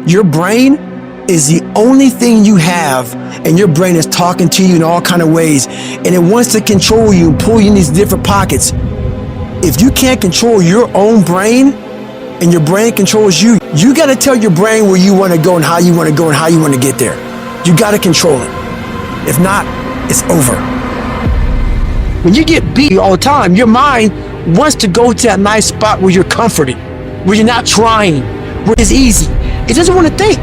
Your brain is the only thing you have, and your brain is talking to you in all kind of ways, and it wants to control you and pull you in these different pockets. If you can't control your own brain and your brain controls you, you got to tell your brain where you want to go and how you want to go and how you want to get there. You got to control it. If not, it's over. When you get beat all the time, your mind wants to go to that nice spot where you're comforted, where you're not trying, where it's easy. It doesn't want to think.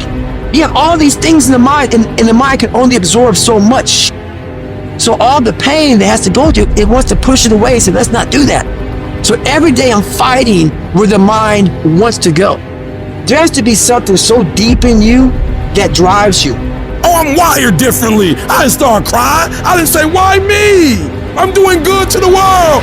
You have all these things in the mind, and the mind can only absorb so much. So all the pain that has to go through, it wants to push it away, so let's not do that. So every day I'm fighting where the mind wants to go. There has to be something so deep in you that drives you. Oh, I'm wired differently. I didn't start crying. I didn't say, why me? I'm doing good to the world.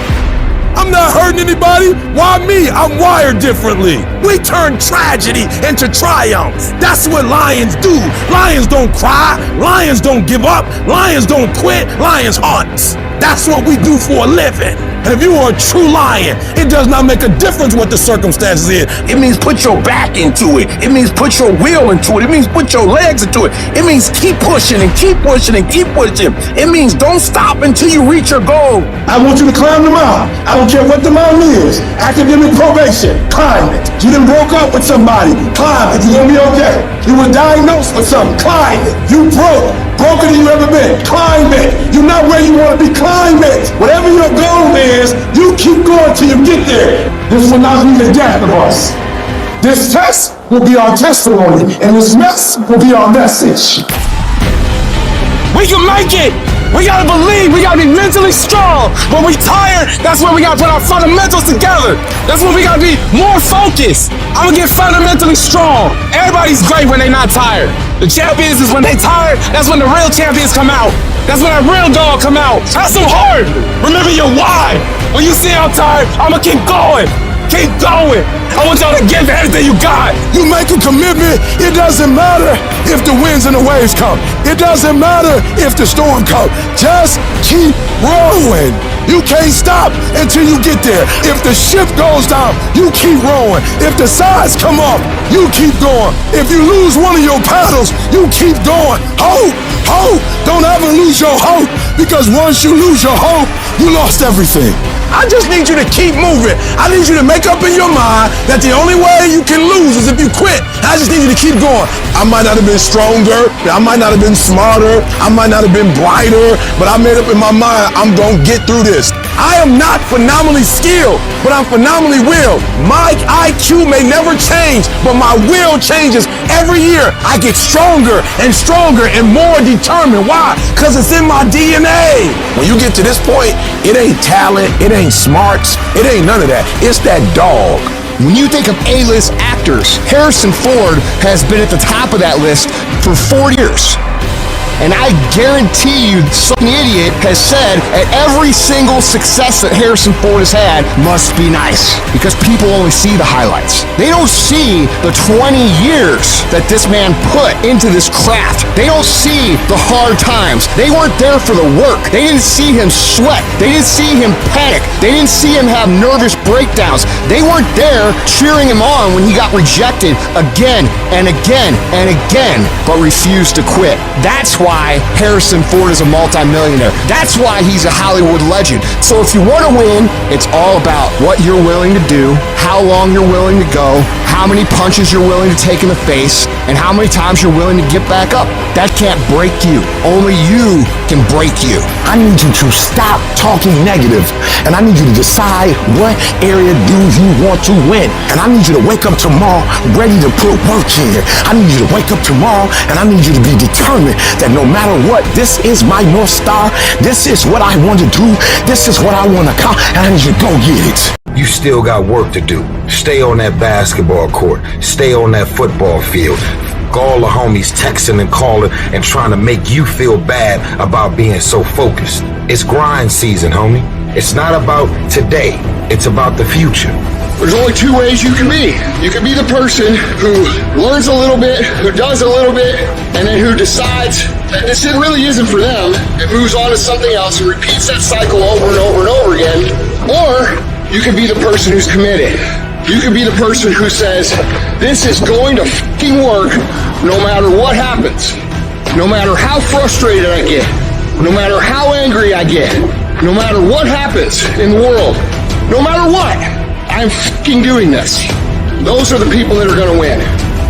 I'm not hurting anybody. Why me? I'm wired differently. We turn tragedy into triumph. That's what lions do. Lions don't cry. Lions don't give up. Lions don't quit. Lions hunt. That's what we do for a living. And if you are a true lion, it does not make a difference what the circumstances is. It means put your back into it. It means put your will into it. It means put your legs into it. It means keep pushing and keep pushing and keep pushing. It means don't stop until you reach your goal. I want you to climb the mountain. I don't care what the mountain is. Academic probation, climb it. You done broke up with somebody, climb it. You're gonna be okay. You were diagnosed with something, climb it. You broker than you ever been, climb it. You're not where you want to be, climb it. Whatever your goal is, you keep going till you get there. This will not be the death of us. This test will be our testimony, and this mess will be our message. We can make it! We gotta believe, we gotta be mentally strong. When we tired, that's when we gotta put our fundamentals together. That's when we gotta be more focused. I'm gonna get fundamentally strong. Everybody's great when they're not tired. The champions is when they tired, that's when the real champions come out. That's when that real dog come out. Hustle hard. Remember your why. When you see I'm tired, I'ma keep going. Keep going. I want y'all to give everything you got. You make a commitment. It doesn't matter if the winds and the waves come. It doesn't matter if the storm comes. Just keep rowing. You can't stop until you get there. If the ship goes down, you keep rowing. If the sides come up, you keep going. If you lose one of your paddles, you keep going. Hope, hope. Don't ever lose your hope, because once you lose your hope, you lost everything. I just need you to keep moving. I need you to make up in your mind that the only way you can lose is if you quit. I just need you to keep going. I might not have been stronger. I might not have been smarter. I might not have been brighter, but I made up in my mind, I'm gonna get through this. I am not phenomenally skilled, but I'm phenomenally willed. My IQ may never change, but my will changes every year. I get stronger and stronger and more determined. Why? Because it's in my DNA. When you get to this point, it ain't talent, it ain't smarts, it ain't none of that. It's that dog. When you think of A-list actors, Harrison Ford has been at the top of that list for 4 years. And I guarantee you some idiot has said that every single success that Harrison Ford has had must be nice, because people only see the highlights. They don't see the 20 years that this man put into this craft. They don't see the hard times. They weren't there for the work. They didn't see him sweat. They didn't see him panic. They didn't see him have nervous breakdowns. They weren't there cheering him on when he got rejected again and again and again, but refused to quit. That's why Harrison Ford is a multi-millionaire. That's why he's a Hollywood legend. So if you want to win, it's all about what you're willing to do, how long you're willing to go, how many punches you're willing to take in the face, and how many times you're willing to get back up. That can't break you. Only you can break you. I need you to stop talking negative, and I need you to decide what area do you want to win. And I need you to wake up tomorrow ready to put work in. I need you to wake up tomorrow, and I need you to be determined that no matter what, this is my North Star. This is what I want to do. This is what I want to accomplish, and I need you to go get it. You still got work to do. Stay on that basketball court. Stay on that football field. All the homies texting and calling and trying to make you feel bad about being so focused. It's grind season, homie. It's not about today. It's about the future. There's only two ways you can be. You can be the person who learns a little bit, who does a little bit, and then who decides that this really isn't for them and moves on to something else and repeats that cycle over and over and over again. Or you can be the person who's committed. You can be the person who says, this is going to fucking work no matter what happens. No matter how frustrated I get. No matter how angry I get. No matter what happens in the world. No matter what, I'm fucking doing this. Those are the people that are going to win.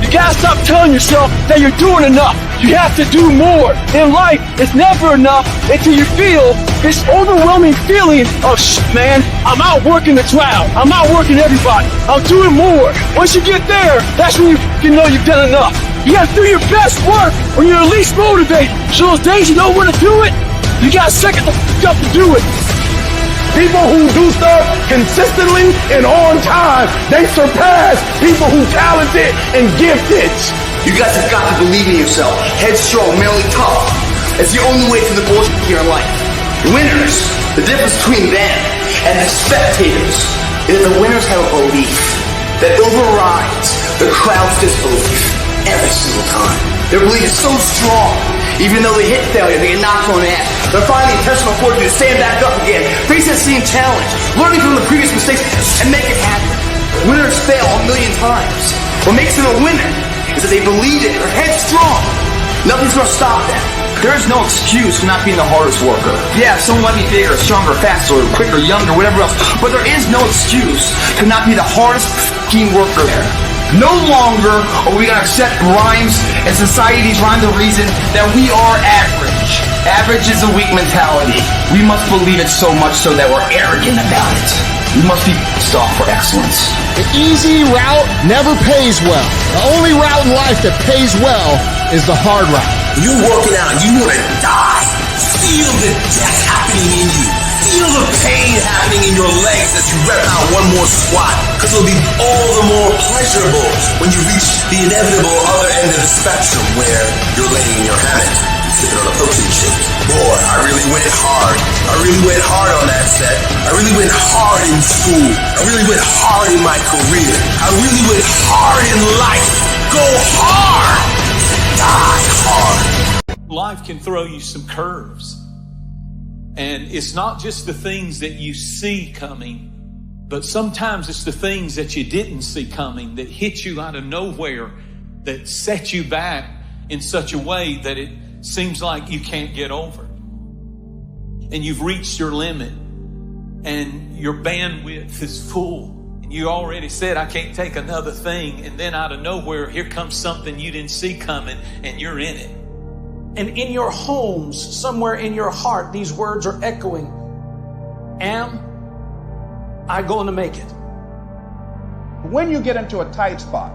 You gotta stop telling yourself that you're doing enough. You have to do more. In life, it's never enough until you feel this overwhelming feeling of, man, I'm outworking the crowd. I'm outworking everybody. I'm doing more. Once you get there, that's when you know you've done enough. You gotta do your best work when you're least motivated. So those days you know when to do it, you gotta second the up to do it. People who do stuff consistently and on time, they surpass people who talented and gifted. You guys have got to believe in yourself. Headstrong, mentally tough. It's the only way through the bullshit here in life. Winners, the difference between them and the spectators is that the winners have a belief that overrides the crowd's disbelief every single time. Their belief is so strong. Even though they hit failure, they get knocked on the ass. They're finding the intentional fortitude to stand back up again, face that same challenge, learning from the previous mistakes, and make it happen. Winners fail a million times. What makes them a winner is that they believe it, they're headstrong. Nothing's gonna stop them. There is no excuse for not being the hardest worker. Yeah, someone might be bigger, stronger, faster, quicker, younger, whatever else, but there is no excuse to not be the hardest f***ing worker there. No longer are we going to accept rhymes and society's rhyme the reason that we are average. Average is a weak mentality. We must believe it so much so that we're arrogant about it. We must be pissed off for excellence. The easy route never pays well. The only route in life that pays well is the hard route. You're working out, you want to die. Feel the death happening in you. Feel the pain happening in your legs as you rep out one more squat, because it'll be all the more pleasurable when you reach the inevitable other end of the spectrum where you're laying in your hammock, sipping on a protein shake. Boy, I really went hard. I really went hard on that set. I really went hard in school. I really went hard in my career. I really went hard in life. Go hard. Die hard. Life can throw you some curves. And it's not just the things that you see coming, but sometimes it's the things that you didn't see coming that hit you out of nowhere, that set you back in such a way that it seems like you can't get over. And you've reached your limit and your bandwidth is full. And you already said, I can't take another thing. And then out of nowhere, here comes something you didn't see coming and you're in it. And in your homes, somewhere in your heart, these words are echoing. Am I going to make it? When you get into a tight spot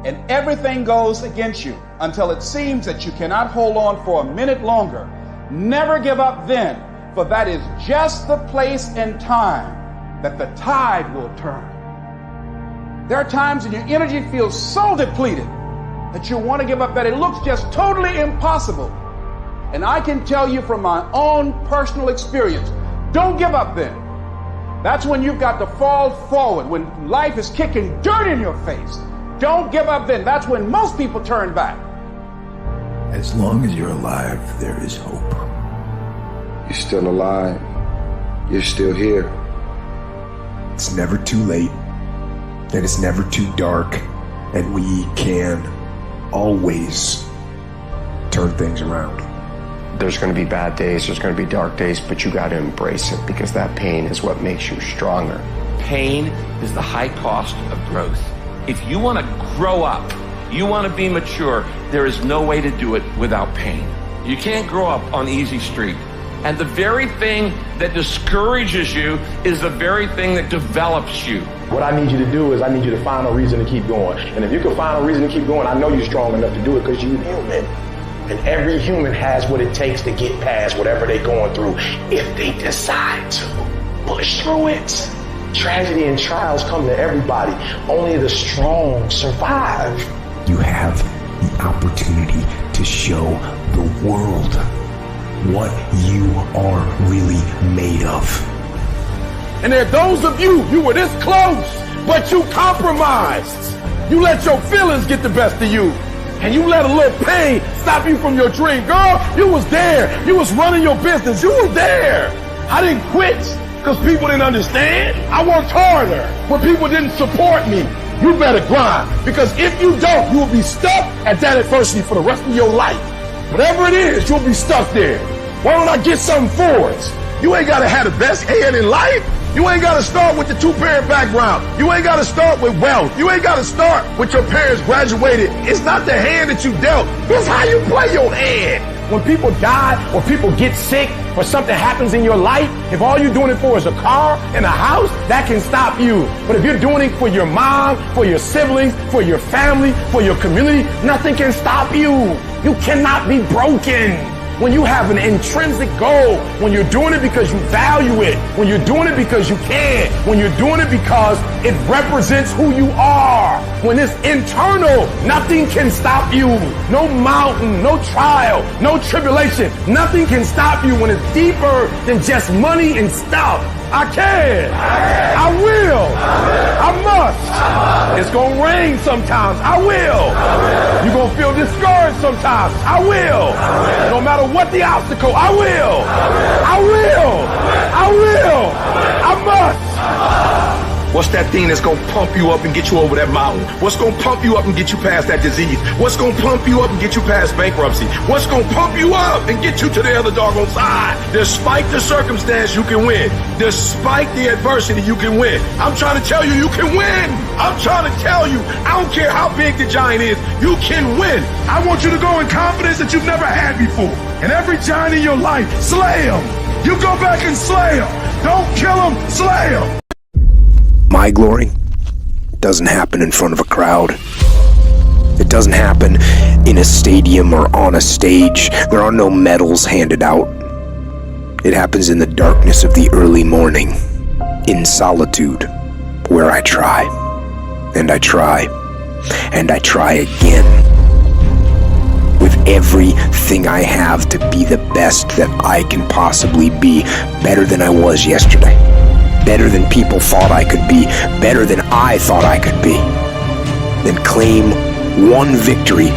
and everything goes against you until it seems that you cannot hold on for a minute longer, never give up then, for that is just the place and time that the tide will turn. There are times when your energy feels so depleted that you want to give up, that it looks just totally impossible. And I can tell you from my own personal experience, don't give up then. That's when you've got to fall forward, when life is kicking dirt in your face. Don't give up then. That's when most people turn back. As long as you're alive, there is hope. You're still alive. You're still here. It's never too late, and it's never too dark, and we can always turn things around. There's going to be bad days, there's going to be dark days, but you got to embrace it, because that pain is what makes you stronger. Pain is the high cost of growth. If you want to grow up, you want to be mature, there is no way to do it without pain. You can't grow up on easy street. And the very thing that discourages you is the very thing that develops you. What I need you to do is I need you to find a reason to keep going. And if you can find a reason to keep going, I know you're strong enough to do it because you're human. And every human has what it takes to get past whatever they're going through if they decide to push through it. Tragedy and trials come to everybody. Only the strong survive. You have the opportunity to show the world what you are really made of. And there are those of you were this close, but you compromised. You let your feelings get the best of you. And you let a little pain stop you from your dream. Girl, you was there. You was running your business. You was there. I didn't quit because because people didn't understand. I worked harder when people didn't support me. You better grind, because if you don't, you will be stuck at that adversity for the rest of your life. Whatever it is, you'll be stuck there. Why don't I get something for it? You ain't got to have the best hand in life. You ain't got to start with the two-parent background. You ain't got to start with wealth. You ain't got to start with your parents graduated. It's not the hand that you dealt. It's how you play your hand. When people die or people get sick or something happens in your life, if all you're doing it for is a car and a house, that can stop you. But if you're doing it for your mom, for your siblings, for your family, for your community, nothing can stop you. You cannot be broken. When you have an intrinsic goal, when you're doing it because you value it, when you're doing it because you can, when you're doing it because it represents who you are, when it's internal, nothing can stop you. No mountain, no trial, no tribulation, nothing can stop you when it's deeper than just money and stuff. I can. I will. I must. It's going to rain sometimes. I will. You're going to feel discouraged sometimes. I will. No matter what the obstacle, I will. I will. I will. I must. What's that thing that's gonna pump you up and get you over that mountain? What's gonna pump you up and get you past that disease? What's gonna pump you up and get you past bankruptcy? What's gonna pump you up and get you to the other doggone side? Despite the circumstance, you can win. Despite the adversity, you can win. I'm trying to tell you, you can win. I'm trying to tell you, I don't care how big the giant is, you can win. I want you to go in confidence that you've never had before. And every giant in your life, slay him. You go back and slay him. Don't kill him, slay him. My glory doesn't happen in front of a crowd. It doesn't happen in a stadium or on a stage. There are no medals handed out. It happens in the darkness of the early morning, in solitude, where I try, and I try, and I try again. With everything I have to be the best that I can possibly be, better than I was yesterday. Better than people thought I could be, better than I thought I could be. Then claim one victory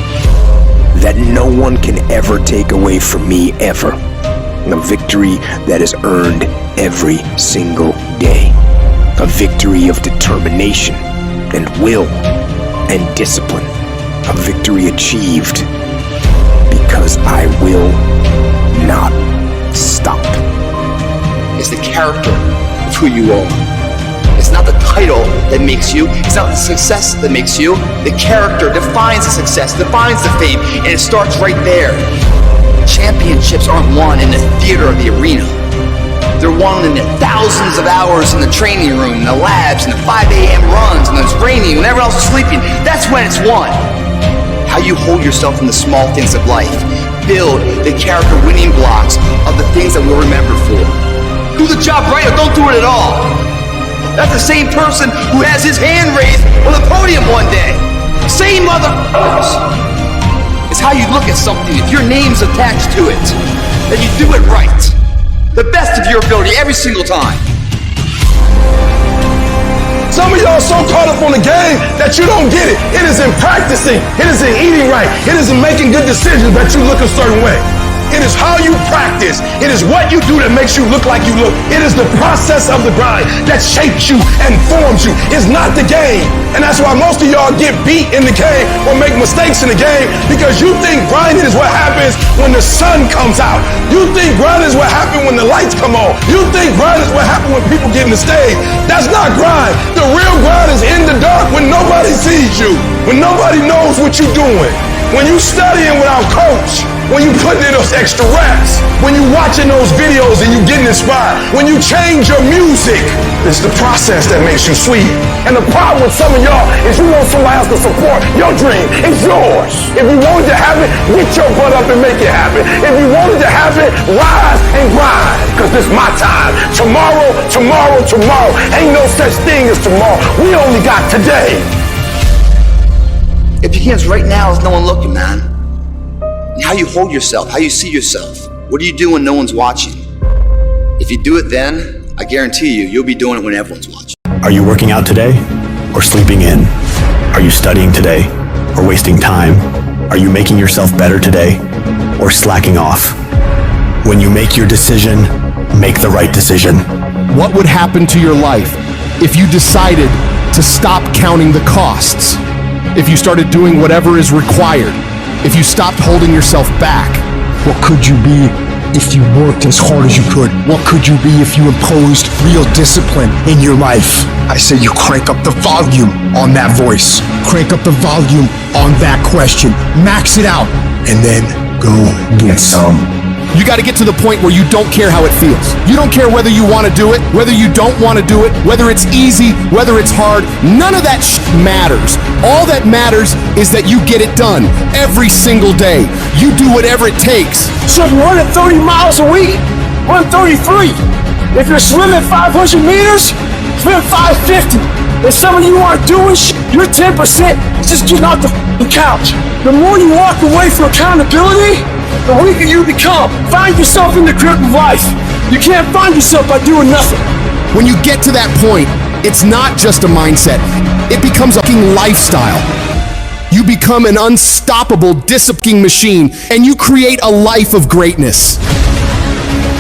that no one can ever take away from me, ever. A victory that is earned every single day. A victory of determination and will and discipline. A victory achieved because I will not stop. It's the character of who you are. It's not the title that makes you. It's not the success that makes you. The character defines the success, defines the fame, and it starts right there. Championships aren't won in the theater or the arena. They're won in the thousands of hours in the training room, in the labs, in the 5 a.m. runs, and it's raining, when everyone else is sleeping. That's when it's won. How you hold yourself in the small things of life. Build the character winning blocks of the things that we'll remember for. Do the job right or don't do it at all. That's the same person who has his hand raised on the podium one day. Same motherfuckers. It's how you look at something. If your name's attached to it, then you do it right. The best of your ability every single time. Some of y'all so caught up on the game that you don't get it. It is in practicing. It is in eating right. It is in making good decisions that you look a certain way. It is how you practice. It is what you do that makes you look like you look. It is the process of the grind that shapes you and forms you. It's not the game. And that's why most of y'all get beat in the game or make mistakes in the game, because you think grinding is what happens when the sun comes out. You think grinding is what happens when the lights come on. You think grinding is what happens when people get in the stage. That's not grind. The real grind is in the dark when nobody sees you, when nobody knows what you're doing. When you studying without coach, when you putting in those extra reps, when you watching those videos and you getting inspired, when you change your music, it's the process that makes you sweet. And the problem with some of y'all is you want somebody else to support your dream. It's yours. If you wanted to have it, get your butt up and make it happen. If you wanted to have it, rise and grind, because this is my time. Tomorrow, tomorrow, tomorrow. Ain't no such thing as tomorrow. We only got today. If you can't right now, there's no one looking, man. And how you hold yourself, how you see yourself. What do you do when no one's watching? If you do it then, I guarantee you, you'll be doing it when everyone's watching. Are you working out today or sleeping in? Are you studying today or wasting time? Are you making yourself better today or slacking off? When you make your decision, make the right decision. What would happen to your life if you decided to stop counting the costs? If you started doing whatever is required? If you stopped holding yourself back? What could you be if you worked as hard as you could? What could you be if you imposed real discipline in your life? I say you crank up the volume on that voice. Crank up the volume on that question. Max it out. And then go get some. You got to get to the point where you don't care how it feels. You don't care whether you want to do it, whether you don't want to do it, whether it's easy, whether it's hard. None of that matters. All that matters is that you get it done every single day. You do whatever it takes. So if you're running 30 miles a week, run 33. If you're swimming 500 meters, swim 550. If some of you aren't doing you're 10% just getting off the couch. The more you walk away from accountability, the weaker you become. Find yourself in the grip of life. You can't find yourself by doing nothing. When you get to that point, it's not just a mindset. It becomes a lifestyle. You become an unstoppable disciplining machine, and you create a life of greatness.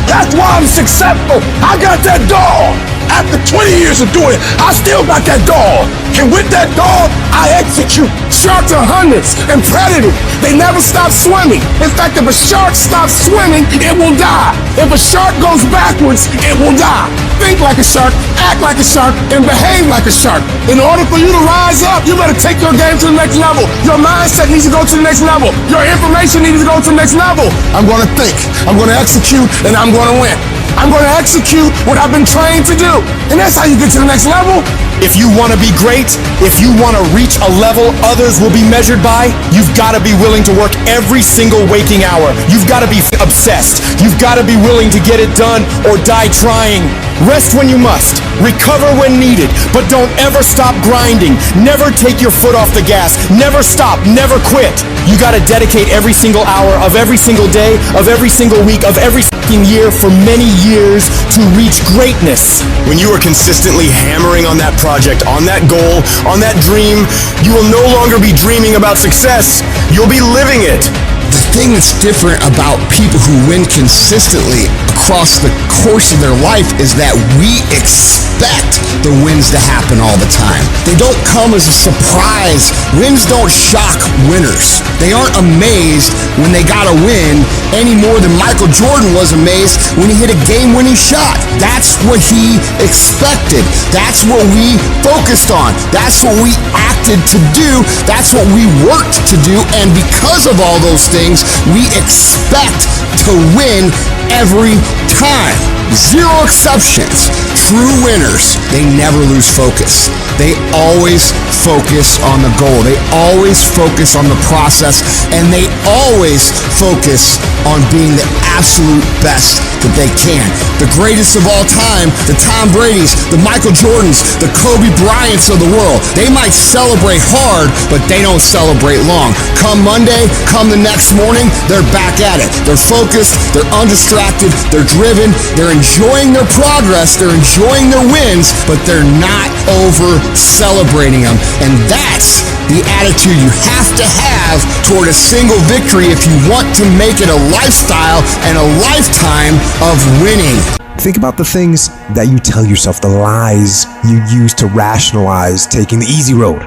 That's why I'm successful. I got that dog. After 20 years of doing it, I still got that dog. And with that dog, I execute. Sharks are hunters and predators. They never stop swimming. In fact, if a shark stops swimming, it will die. If a shark goes backwards, it will die. Think like a shark, act like a shark, and behave like a shark. In order for you to rise up, you better take your game to the next level. Your mindset needs to go to the next level. Your information needs to go to the next level. I'm going to think, I'm going to execute, and I'm going to win. I'm going to execute what I've been trained to do. And that's how you get to the next level. If you want to be great, if you want to reach a level others will be measured by, you've got to be willing to work every single waking hour. You've got to be obsessed. You've got to be willing to get it done or die trying. Rest when you must, recover when needed, but don't ever stop grinding. Never take your foot off the gas. Never stop, never quit. You got to dedicate every single hour of every single day, of every single week, of every year for many years to reach greatness. When you are consistently hammering on that project, on that goal, on that dream, you will no longer be dreaming about success. You'll be living it. The thing that's different about people who win consistently across the course of their life is that we expect the wins to happen all the time. They don't come as a surprise. Wins don't shock winners. They aren't amazed when they got a win any more than Michael Jordan was amazed when he hit a game-winning shot. That's what he expected. That's what we focused on. That's what we acted to do. That's what we worked to do. And because of all those things, we expect to win every time. Zero exceptions. True winners, they never lose focus. They always focus on the goal. They always focus on the process, and they always focus on being the absolute best that they can. The greatest of all time, the Tom Bradys, the Michael Jordans, the Kobe Bryants of the world. They might celebrate hard, but they don't celebrate long. Come Monday, come the next morning, they're back at it. They're focused, they're undistracted, they're driven, they're enjoying their progress, they're enjoying their wins, but they're not over celebrating them. And that's the attitude you have to have toward a single victory if you want to make it a lifestyle and a lifetime of winning. Think about the things that you tell yourself, the lies you use to rationalize taking the easy road.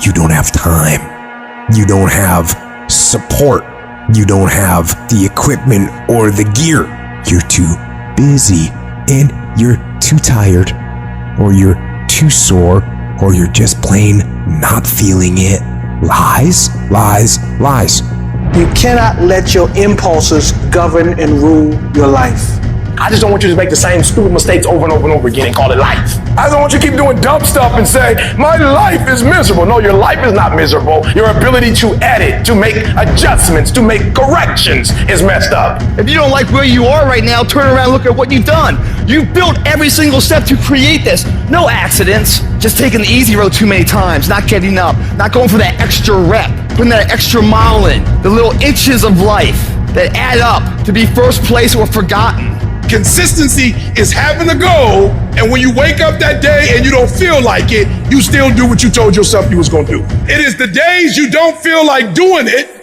You don't have time. You don't have support. You don't have the equipment or the gear. You're too busy, and you're too tired, or you're too sore, or you're just plain not feeling it. Lies, lies, lies. You cannot let your impulses govern and rule your life. I just don't want you to make the same stupid mistakes over and over and over again and call it life. I don't want you to keep doing dumb stuff and say, my life is miserable. No, your life is not miserable. Your ability to edit, to make adjustments, to make corrections is messed up. If you don't like where you are right now, turn around and look at what you've done. You've built every single step to create this. No accidents, just taking the easy road too many times, not getting up, not going for that extra rep, putting that extra mile in, the little inches of life that add up to be first place or forgotten. Consistency is having a goal, and when you wake up that day and you don't feel like it, you still do what you told yourself you was gonna do. It is the days you don't feel like doing it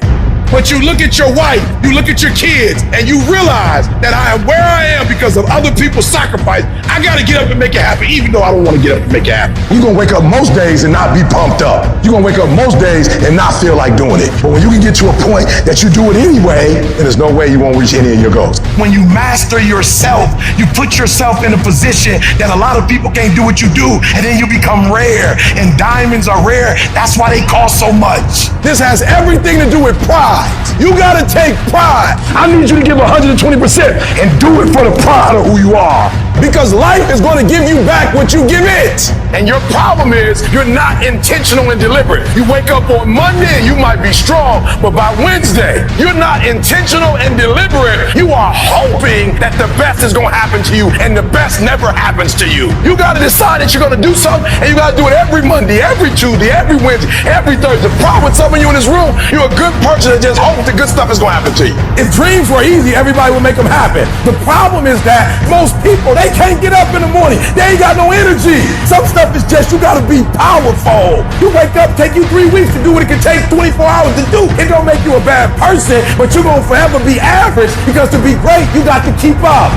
But you look at your wife, you look at your kids, and you realize that I am where I am because of other people's sacrifice. I gotta get up and make it happen, even though I don't want to get up and make it happen. You're gonna wake up most days and not be pumped up. You're gonna wake up most days and not feel like doing it. But when you can get to a point that you do it anyway, then there's no way you won't reach any of your goals. When you master yourself, you put yourself in a position that a lot of people can't do what you do, and then you become rare. And diamonds are rare. That's why they cost so much. This has everything to do with pride. You gotta take pride. I need you to give 120% and do it for the pride of who you are. Because life is going to give you back what you give it. And your problem is you're not intentional and deliberate. You wake up on Monday and you might be strong, but by Wednesday, you're not intentional and deliberate. You are hoping that the best is going to happen to you, and the best never happens to you. You got to decide that you're going to do something, and you got to do it every Monday, every Tuesday, every Wednesday, every Thursday. The problem with some of you in this room, you're a good person that just hopes the good stuff is going to happen to you. If dreams were easy, everybody would make them happen. The problem is that most people, they can't get up in the morning. They ain't got no energy. Some stuff is just, you gotta be powerful. You wake up, take you 3 weeks to do what it can take 24 hours to do. It don't make you a bad person, but you're gonna forever be average, because to be great, you got to keep up.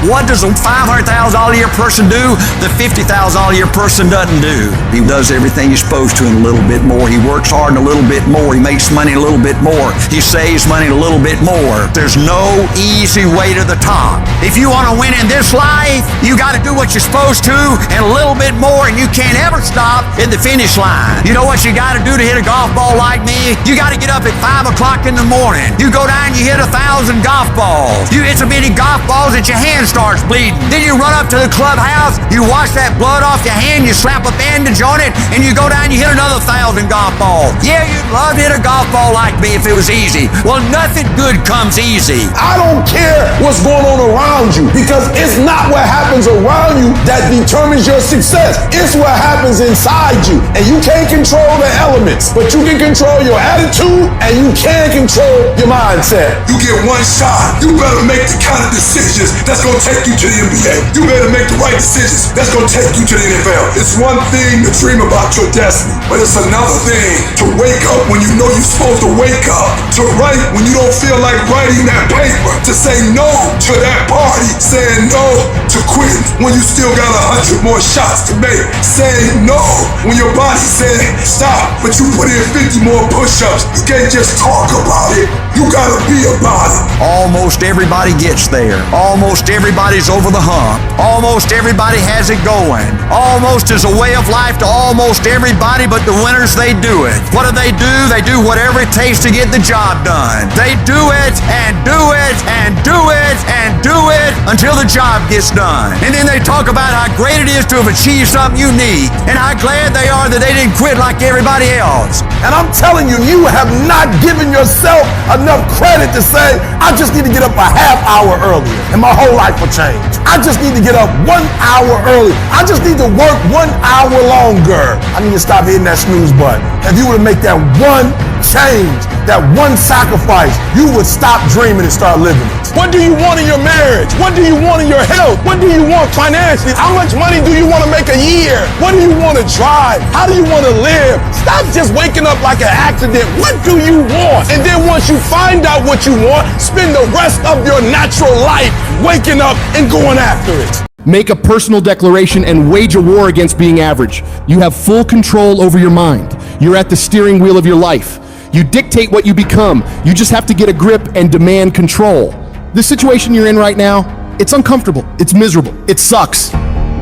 What does a $500,000 a year person do the $50,000 a year person doesn't do? He does everything he's supposed to and a little bit more. He works hard and a little bit more. He makes money a little bit more. He saves money a little bit more. There's no easy way to the top. If you want to win in this life, you got to do what you're supposed to and a little bit more, and you can't ever stop at the finish line. You know what you got to do to hit a golf ball like me? You got to get up at 5 o'clock in the morning. You go down, you hit 1,000 golf balls. You hit so many golf balls that your hands starts bleeding. Then you run up to the clubhouse, you wash that blood off your hand, you slap a bandage on it, and you go down, you hit another 1,000 golf balls. Yeah, you'd love to hit a golf ball like me if it was easy. Well, nothing good comes easy. I don't care what's going on around you, because it's not what happens around you that determines your success. It's what happens inside you. And you can't control the elements, but you can control your attitude and you can control your mindset. You get one shot. You better make the kind of decisions that's going to take you to the NBA. You better make the right decisions that's going to take you to the NFL. It's one thing to dream about your destiny, but it's another thing to wake up when you know you're supposed to wake up, to write when you don't feel like writing that paper, to say no to that party, saying no to quitting when you still got 100 more shots to make, saying no when your body said stop, but you put in 50 more push-ups. You can't just talk about it. You gotta be about it. Almost everybody gets there. Almost everybody's over the hump. Almost everybody has it going. Almost is a way of life to almost everybody, but the winners, they do it. What do? They do whatever it takes to get the job done. They do it and do it and do it and do it until the job gets done. And then they talk about how great it is to have achieved something unique and how glad they are that they didn't quit like everybody else. And I'm telling you, you have not given yourself enough credit to say, I just need to get up a half hour earlier and my whole life will change. I just need to get up 1 hour early. I just need to work 1 hour longer. I need to stop hitting that snooze button. If you were to make that one change, that one sacrifice, you would stop dreaming and start living it. What do you want in your marriage? What do you want in your health? What do you want financially? How much money do you want to make a year? What do you want to drive? How do you want to live? Stop just waking up like an accident. What do you want? And then once you find out what you want, spend the rest of your natural life waking up and going after it. Make a personal declaration and wage a war against being average. You have full control over your mind. You're at the steering wheel of your life. You dictate what you become. You just have to get a grip and demand control. The situation you're in right now, it's uncomfortable, it's miserable, it sucks,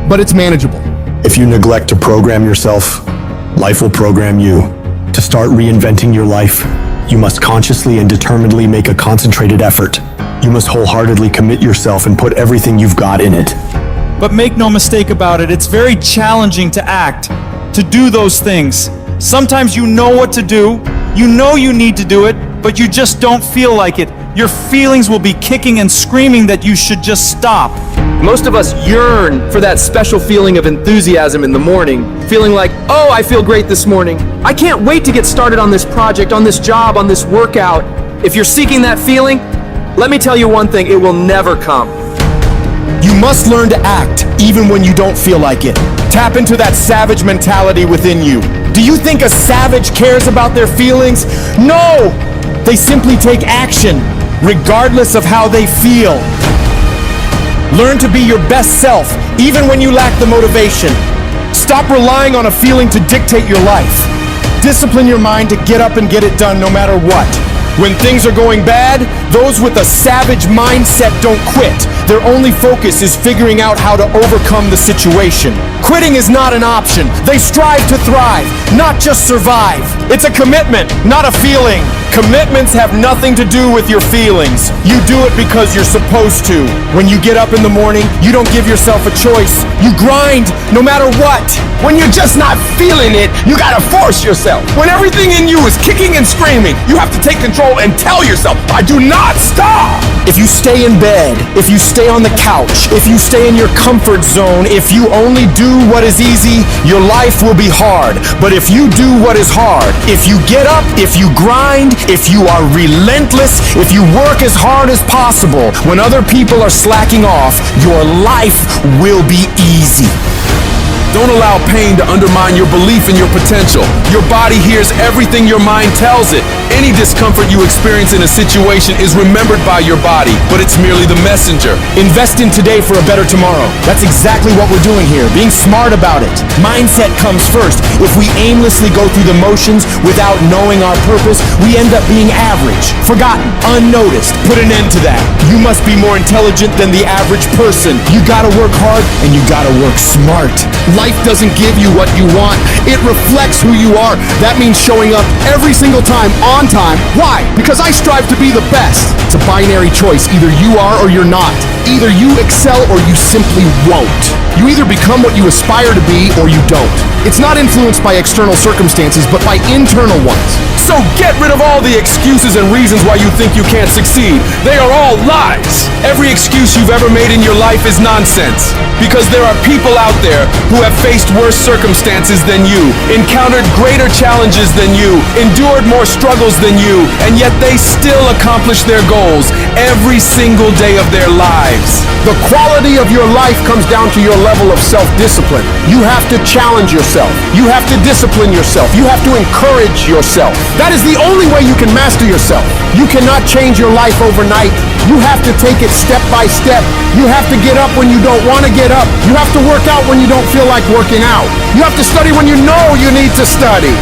but it's manageable. If you neglect to program yourself, life will program you. To start reinventing your life, you must consciously and determinedly make a concentrated effort. You must wholeheartedly commit yourself and put everything you've got in it. But make no mistake about it, it's very challenging to act, to do those things. Sometimes you know what to do, you know you need to do it, but you just don't feel like it. Your feelings will be kicking and screaming that you should just stop. Most of us yearn for that special feeling of enthusiasm in the morning, feeling like, oh, I feel great this morning. I can't wait to get started on this project, on this job, on this workout. If you're seeking that feeling, let me tell you one thing, it will never come. You must learn to act even when you don't feel like it. Tap into that savage mentality within you. Do you think a savage cares about their feelings? No! They simply take action, regardless of how they feel. Learn to be your best self, even when you lack the motivation. Stop relying on a feeling to dictate your life. Discipline your mind to get up and get it done no matter what. When things are going bad, those with a savage mindset don't quit. Their only focus is figuring out how to overcome the situation. Quitting is not an option. They strive to thrive, not just survive. It's a commitment, not a feeling. Commitments have nothing to do with your feelings. You do it because you're supposed to. When you get up in the morning, you don't give yourself a choice. You grind no matter what. When you're just not feeling it, you gotta force yourself. When everything in you is kicking and screaming, you have to take control and tell yourself, I do not stop. If you stay in bed, if you stay on the couch, if you stay in your comfort zone, if you only do what is easy, your life will be hard. But if you do what is hard, if you get up, if you grind, if you are relentless, if you work as hard as possible, when other people are slacking off, your life will be easy. Don't allow pain to undermine your belief in your potential. Your body hears everything your mind tells it. Any discomfort you experience in a situation is remembered by your body, but it's merely the messenger. Invest in today for a better tomorrow. That's exactly what we're doing here, being smart about it. Mindset comes first. If we aimlessly go through the motions without knowing our purpose, we end up being average, forgotten, unnoticed. Put an end to that. You must be more intelligent than the average person. You gotta work hard and you gotta work smart. Life doesn't give you what you want. It reflects who you are. That means showing up every single time on time. Why? Because I strive to be the best. It's a binary choice. Either you are or you're not. Either you excel or you simply won't. You either become what you aspire to be or you don't. It's not influenced by external circumstances, but by internal ones. So get rid of all the excuses and reasons why you think you can't succeed. They are all lies. Every excuse you've ever made in your life is nonsense. Because there are people out there who have faced worse circumstances than you, encountered greater challenges than you, endured more struggles than you, and yet they still accomplish their goals every single day of their lives. The quality of your life comes down to your level of self-discipline. You have to challenge yourself. You have to discipline yourself. You have to encourage yourself. That is the only way you can master yourself. You cannot change your life overnight. You have to take it step by step. You have to get up when you don't want to get up. You have to work out when you don't feel like working out. You have to study when you know you need to study.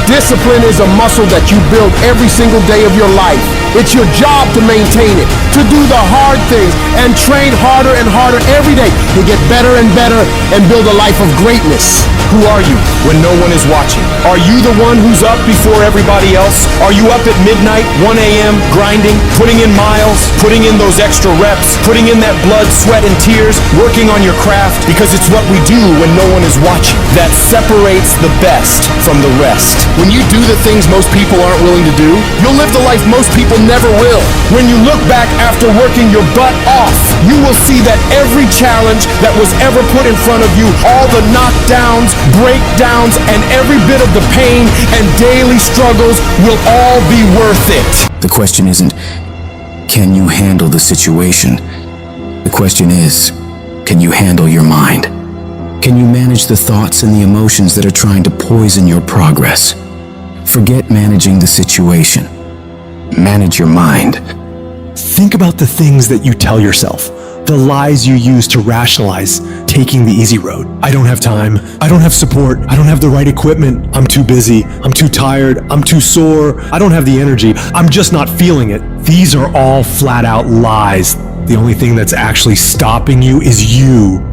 Discipline is a muscle that you build every single day of your life. It's your job to maintain it, to do the hard things, and train harder and harder every day to get better and better and build a life of greatness. Who are you when no one is watching? Are you the one who's up before everybody else? Are you up at midnight, 1 a.m., grinding, putting in miles, putting in those extra reps, putting in that blood, sweat, and tears, working on your craft? Because it's what we do when no one is watching that separates the best from the rest. When you do the things most people aren't willing to do, you'll live the life most people never will. When you look back after working your butt off, you will see that every challenge that was ever put in front of you, all the knockdowns, breakdowns, and every bit of the pain and daily struggles will all be worth it. The question isn't, can you handle the situation? The question is, can you handle your mind? Can you manage the thoughts and the emotions that are trying to poison your progress? Forget managing the situation. Manage your mind. Think about the things that you tell yourself, the lies you use to rationalize taking the easy road. I don't have time. I don't have support. I don't have the right equipment. I'm too busy. I'm too tired. I'm too sore. I don't have the energy. I'm just not feeling it. These are all flat out lies. The only thing that's actually stopping you is you.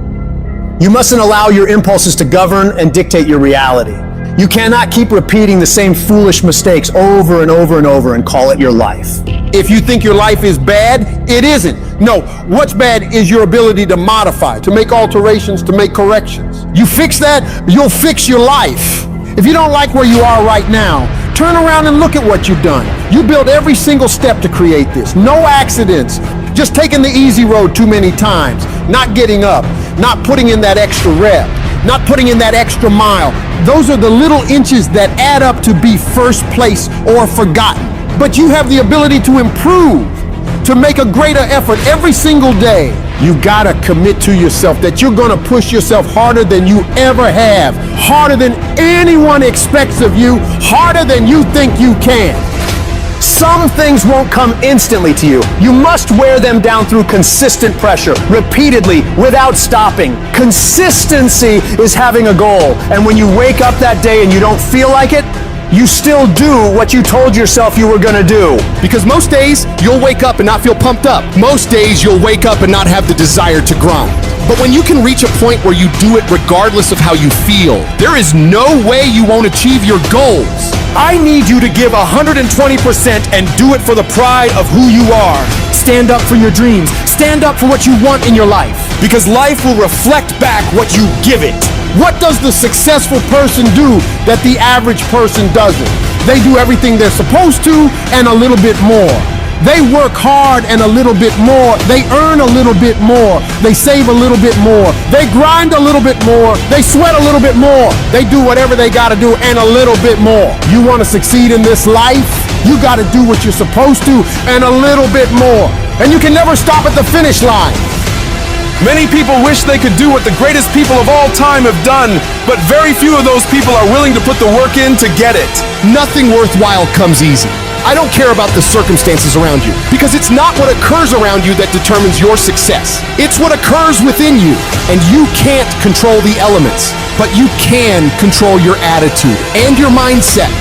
You mustn't allow your impulses to govern and dictate your reality. You cannot keep repeating the same foolish mistakes over and over and over and call it your life. If you think your life is bad, it isn't. No, what's bad is your ability to modify, to make alterations, to make corrections. You fix that, you'll fix your life. If you don't like where you are right now, turn around and look at what you've done. You built every single step to create this. No accidents. Just taking the easy road too many times. Not getting up. Not putting in that extra rep. Not putting in that extra mile. Those are the little inches that add up to be first place or forgotten. But you have the ability to improve, to make a greater effort every single day. You gotta commit to yourself that you're gonna push yourself harder than you ever have, harder than anyone expects of you, harder than you think you can. Some things won't come instantly to you. You must wear them down through consistent pressure, repeatedly, without stopping. Consistency is having a goal. And when you wake up that day and you don't feel like it, you still do what you told yourself you were gonna do. Because most days, you'll wake up and not feel pumped up. Most days, you'll wake up and not have the desire to grind. But when you can reach a point where you do it regardless of how you feel, there is no way you won't achieve your goals. I need you to give 120% and do it for the pride of who you are. Stand up for your dreams. Stand up for what you want in your life. Because life will reflect back what you give it. What does the successful person do that the average person doesn't? They do everything they're supposed to and a little bit more. They work hard and a little bit more. They earn a little bit more. They save a little bit more. They grind a little bit more. They sweat a little bit more. They do whatever they gotta do and a little bit more. You wanna succeed in this life? You gotta do what you're supposed to and a little bit more. And you can never stop at the finish line. Many people wish they could do what the greatest people of all time have done, but very few of those people are willing to put the work in to get it. Nothing worthwhile comes easy. I don't care about the circumstances around you, because it's not what occurs around you that determines your success. It's what occurs within you. And you can't control the elements, but you can control your attitude and your mindset.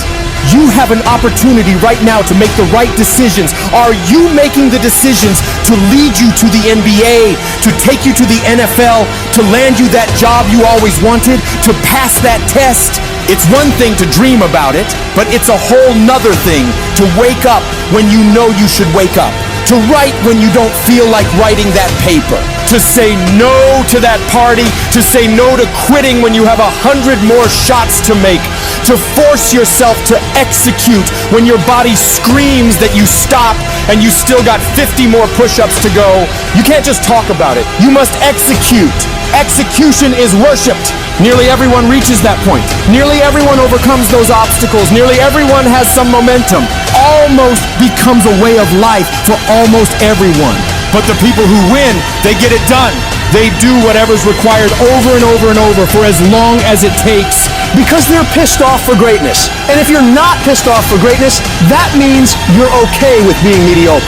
You have an opportunity right now to make the right decisions. Are you making the decisions to lead you to the NBA, to take you to the NFL, to land you that job you always wanted, to pass that test? It's one thing to dream about it, but it's a whole nother thing to wake up when you know you should wake up, to write when you don't feel like writing that paper, to say no to that party, to say no to quitting when you have 100 more shots to make, to force yourself to execute when your body screams that you stop and you still got 50 more push-ups to go. You can't just talk about it. You must execute. Execution is worshipped. Nearly everyone reaches that point. Nearly everyone overcomes those obstacles. Nearly everyone has some momentum. Almost becomes a way of life for almost everyone. But the people who win, they get it done. They do whatever's required over and over and over for as long as it takes. Because they're pissed off for greatness. And if you're not pissed off for greatness, that means you're okay with being mediocre.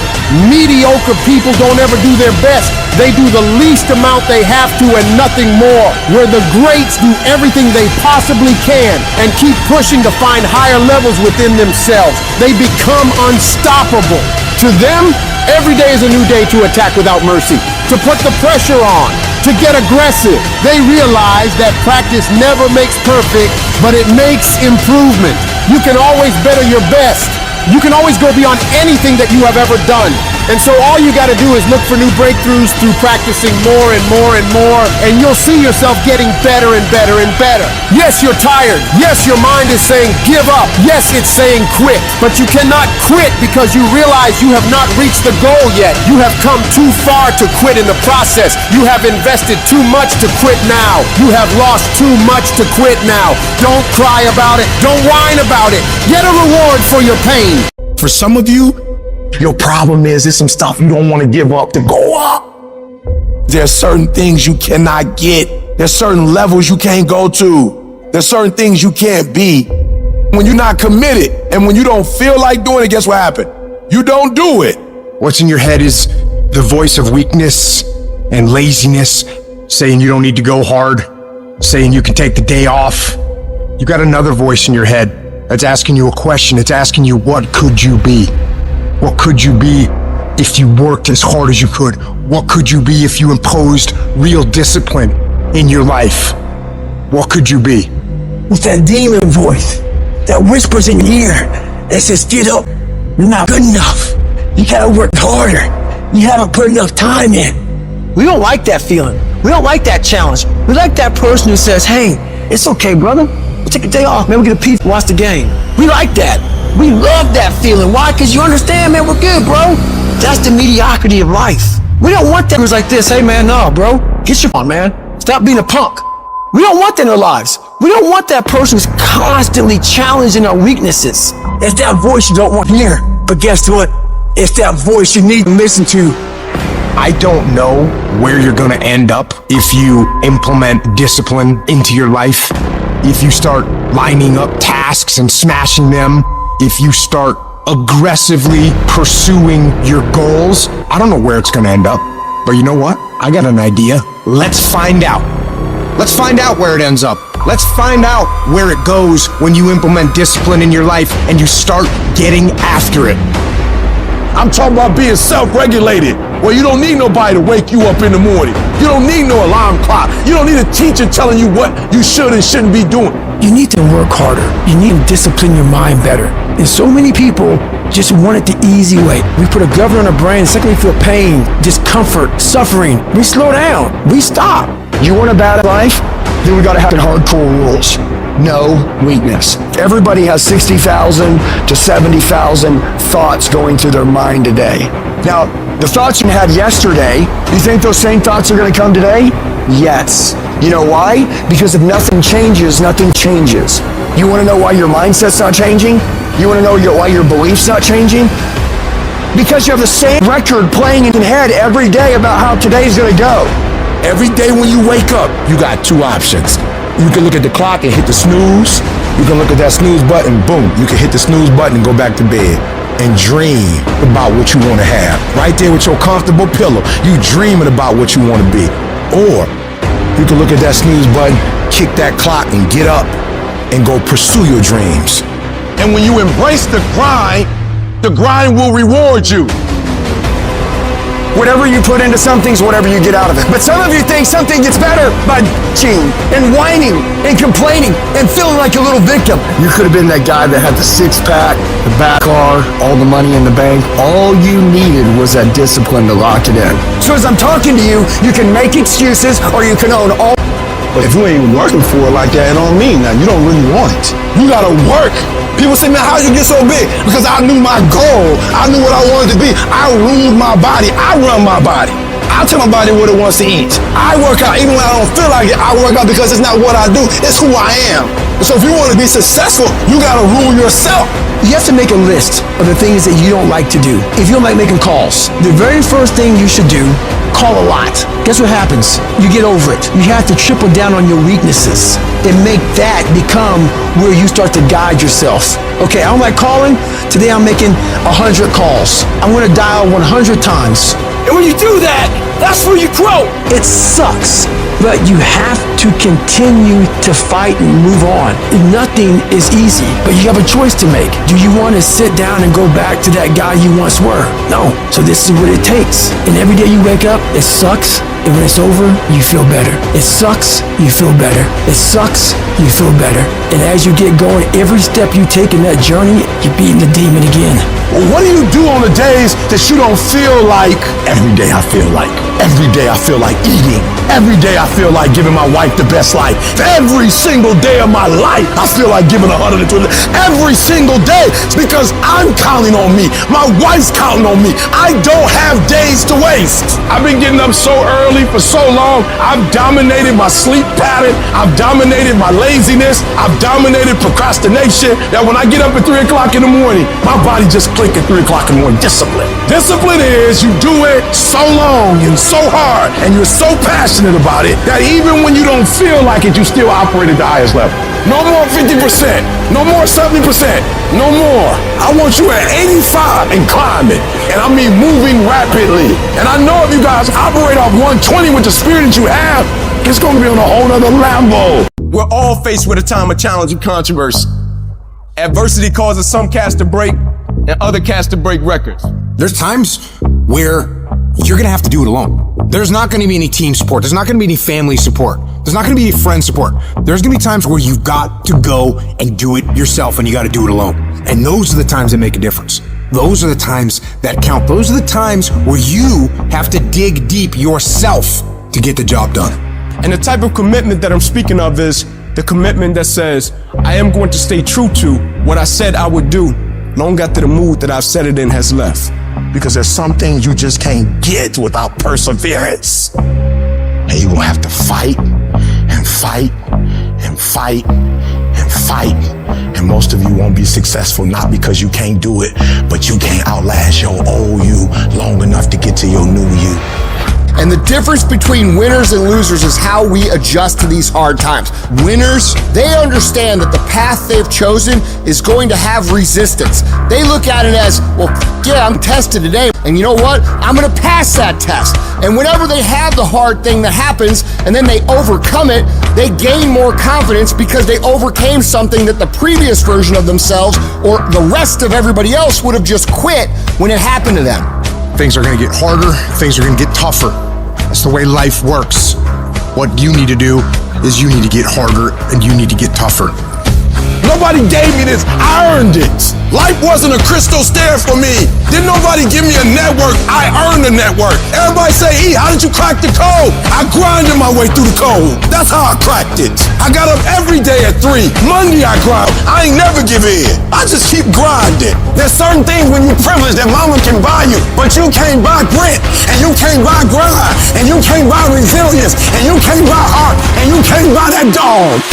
Mediocre people don't ever do their best. They do the least amount they have to and nothing more. Where the greats do everything they possibly can and keep pushing to find higher levels within themselves. They become unstoppable. To them, every day is a new day to attack without mercy, to put the pressure on, to get aggressive. They realize that practice never makes perfect, but it makes improvement. You can always better your best. You can always go beyond anything that you have ever done. And so all you gotta do is look for new breakthroughs through practicing more and more and more, and you'll see yourself getting better and better and better. Yes, you're tired. Yes, your mind is saying give up. Yes, it's saying quit. But you cannot quit because you realize you have not reached the goal yet. You have come too far to quit in the process. You have invested too much to quit now. You have lost too much to quit now. Don't cry about it. Don't whine about it. Get a reward for your pain. For some of you, your problem is there's some stuff you don't want to give up to go up. There's certain things you cannot get. There's certain levels you can't go to. There's certain things you can't be. When you're not committed and when you don't feel like doing it, guess what happened? You don't do it. What's in your head is the voice of weakness and laziness, saying you don't need to go hard, saying you can take the day off. You got another voice in your head that's asking you a question. It's asking you, what could you be? What could you be if you worked as hard as you could? What could you be if you imposed real discipline in your life? What could you be? It's that demon voice that whispers in your ear that says, get up, you're not good enough. You gotta work harder. You haven't put enough time in. We don't like that feeling. We don't like that challenge. We like that person who says, hey, it's okay, brother. We'll take a day off, man. We'll get a piece, watch the game. We like that. We love that feeling. Why? Because you understand, man, we're good, bro. That's the mediocrity of life. We don't want that. It's like this, hey, man, no, bro. Get your on, man. Stop being a punk. We don't want that in our lives. We don't want that person who's constantly challenging our weaknesses. It's that voice you don't want to hear. But guess what? It's that voice you need to listen to. I don't know where you're gonna end up if you implement discipline into your life. If you start lining up tasks and smashing them, if you start aggressively pursuing your goals, I don't know where it's gonna end up. But you know what? I got an idea. Let's find out. Let's find out where it ends up. Let's find out where it goes when you implement discipline in your life and you start getting after it. I'm talking about being self-regulated, where you don't need nobody to wake you up in the morning. You don't need no alarm clock. You don't need a teacher telling you what you should and shouldn't be doing. You need to work harder. You need to discipline your mind better. And so many people just want it the easy way. We put a governor on our brain, the second we feel pain, discomfort, suffering, we slow down, we stop. You want a bad life? Then we gotta have hardcore rules. No weakness. Everybody has 60,000 to 70,000 thoughts going through their mind a day. Now, the thoughts you had yesterday, you think those same thoughts are gonna come today? Yes. You know why? Because if nothing changes, nothing changes. You wanna know why your mindset's not changing? You wanna know why your belief's not changing? Because you have the same record playing in your head every day about how today's gonna go. Every day when you wake up, you got two options. You can look at the clock and hit the snooze. You can look at that snooze button, boom. You can hit the snooze button and go back to bed and dream about what you want to have. Right there with your comfortable pillow, you dreaming about what you want to be. Or you can look at that snooze button, kick that clock and get up and go pursue your dreams. And when you embrace the grind will reward you. Whatever you put into something's whatever you get out of it. But some of you think something gets better by bitching and whining and complaining and feeling like a little victim. You could have been that guy that had the six-pack, the back car, all the money in the bank. All you needed was that discipline to lock it in. So as I'm talking to you, you can make excuses or you can own all. But if you ain't working for it like that, it don't mean that. You don't really want it. You gotta work. People say, man, how you get so big? Because I knew my goal. I knew what I wanted to be. I ruled my body. I run my body. I tell my body what it wants to eat. I work out even when I don't feel like it. I work out because it's not what I do. It's who I am. So if you want to be successful, you got to rule yourself. You have to make a list of the things that you don't like to do. If you don't like making calls, the very first thing you should do, call a lot. Guess what happens? You get over it. You have to triple down on your weaknesses and make that become where you start to guide yourself. Okay, I don't like calling. Today I'm making 100 calls. I'm gonna dial 100 times. And when you do that, that's where you grow. It sucks, but you have to continue to fight and move on. Nothing is easy, but you have a choice to make. Do you want to sit down and go back to that guy you once were? No. So this is what it takes. And every day you wake up, it sucks. And when it's over, you feel better. It sucks, you feel better. It sucks, you feel better. And as you get going, every step you take in that journey, you're beating the demon again. Well, what do you do on the days that you don't feel like? Every day I feel like. Every day I feel like eating. Every day I feel like giving my wife the best life. Every single day of my life, I feel like giving 120. Every single day. It's because I'm counting on me. My wife's counting on me. I don't have days to waste. I've been getting up so early for so long. I've dominated my sleep pattern. I've dominated my laziness. I've dominated procrastination. That when I get up at 3 o'clock in the morning, my body just click at 3 o'clock in the morning. Discipline. Discipline is you do it so long and so hard and you're so passionate about it that even when you don't feel like it, you still operate at the highest level. No more 50%. No more 70%. No more. I want you at 85 and climbing. And I mean moving rapidly. And I know if you guys operate off 120 with the spirit that you have, it's going to be on a whole nother level. We're all faced with a time of challenge and controversy. Adversity causes some cats to break and other cats to break records. There's times where you're gonna have to do it alone. There's not gonna be any team support. There's not gonna be any family support. There's not gonna be any friend support. There's gonna be times where you've got to go and do it yourself and you gotta do it alone. And those are the times that make a difference. Those are the times that count. Those are the times where you have to dig deep yourself to get the job done. And the type of commitment that I'm speaking of is the commitment that says, I am going to stay true to what I said I would do long after the mood that I've set it in has left. Because there's some things you just can't get without perseverance. And you're gonna have to fight and fight and fight and fight. And most of you won't be successful, not because you can't do it, but you can't outlast your old you long enough to get to your new you. And the difference between winners and losers is how we adjust to these hard times. Winners, they understand that the path they've chosen is going to have resistance. They look at it as, well, yeah, I'm tested today, and you know what? I'm gonna pass that test. And whenever they have the hard thing that happens, and then they overcome it, they gain more confidence because they overcame something that the previous version of themselves or the rest of everybody else would have just quit when it happened to them. Things are gonna get harder, things are gonna get tougher. That's the way life works. What you need to do is you need to get harder and you need to get tougher. Nobody gave me this, I earned it. Life wasn't a crystal stair for me. Didn't nobody give me a network, I earned the network. Everybody say, E, how did you crack the code? I grinded my way through the code. That's how I cracked it. I got up every day at 3. Monday I grind, I ain't never give in. I just keep grinding. There's certain things when you're privileged that mama can buy you, but you can't buy grit, and you can't buy grind, and you can't buy resilience, and you can't buy heart, and you can't buy that dog.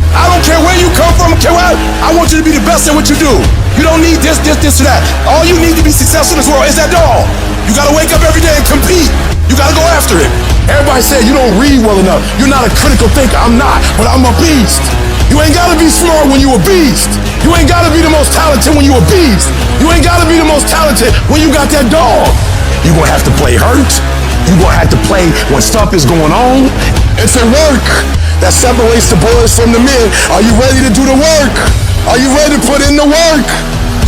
I don't care where you come from, I want you to be the best at what you do. You don't need this, or that. All you need to be successful in this world is that dog. You gotta wake up every day and compete. You gotta go after it. Everybody said you don't read well enough. You're not a critical thinker. I'm not, but I'm a beast. You ain't gotta be smart when you a beast. You ain't gotta be the most talented when you a beast. You ain't gotta be the most talented when you got that dog. You gonna have to play hurt. You gonna have to play when stuff is going on. It's a work that separates the boys from the men. Are you ready to do the work? Are you ready to put in the work?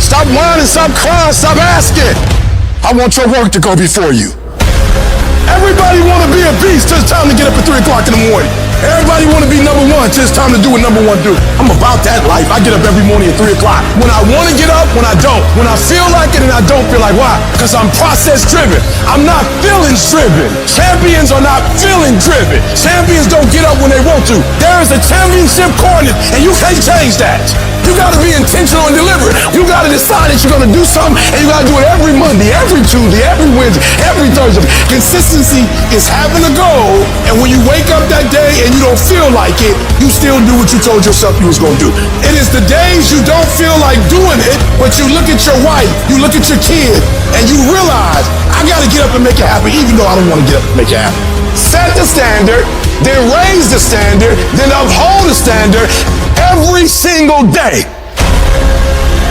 Stop whining, stop crying, stop asking. I want your work to go before you. Everybody want to be a beast till it's time to get up at 3 o'clock in the morning. Everybody want to be number one till it's time to do what number one do. I'm about that life. I get up every morning at 3 o'clock. When I want to get up, when I don't. When I feel like it and I don't feel like, why? Because I'm process driven. I'm not feelings driven. Champions are not feeling driven. Champions don't get up when they want to. There is a championship coordinate and you can't change that. You gotta be intentional and deliberate. You gotta decide that you're gonna do something and you gotta do it every Monday, every Tuesday, every Wednesday, every Thursday. Consistency is having a goal, and when you wake up that day and you don't feel like it, you still do what you told yourself you was gonna do. It is the days you don't feel like doing it, but you look at your wife, you look at your kid, and you realize, I gotta get up and make it happen, even though I don't wanna get up and make it happen. Set the standard, then raise the standard, then uphold the standard every single day.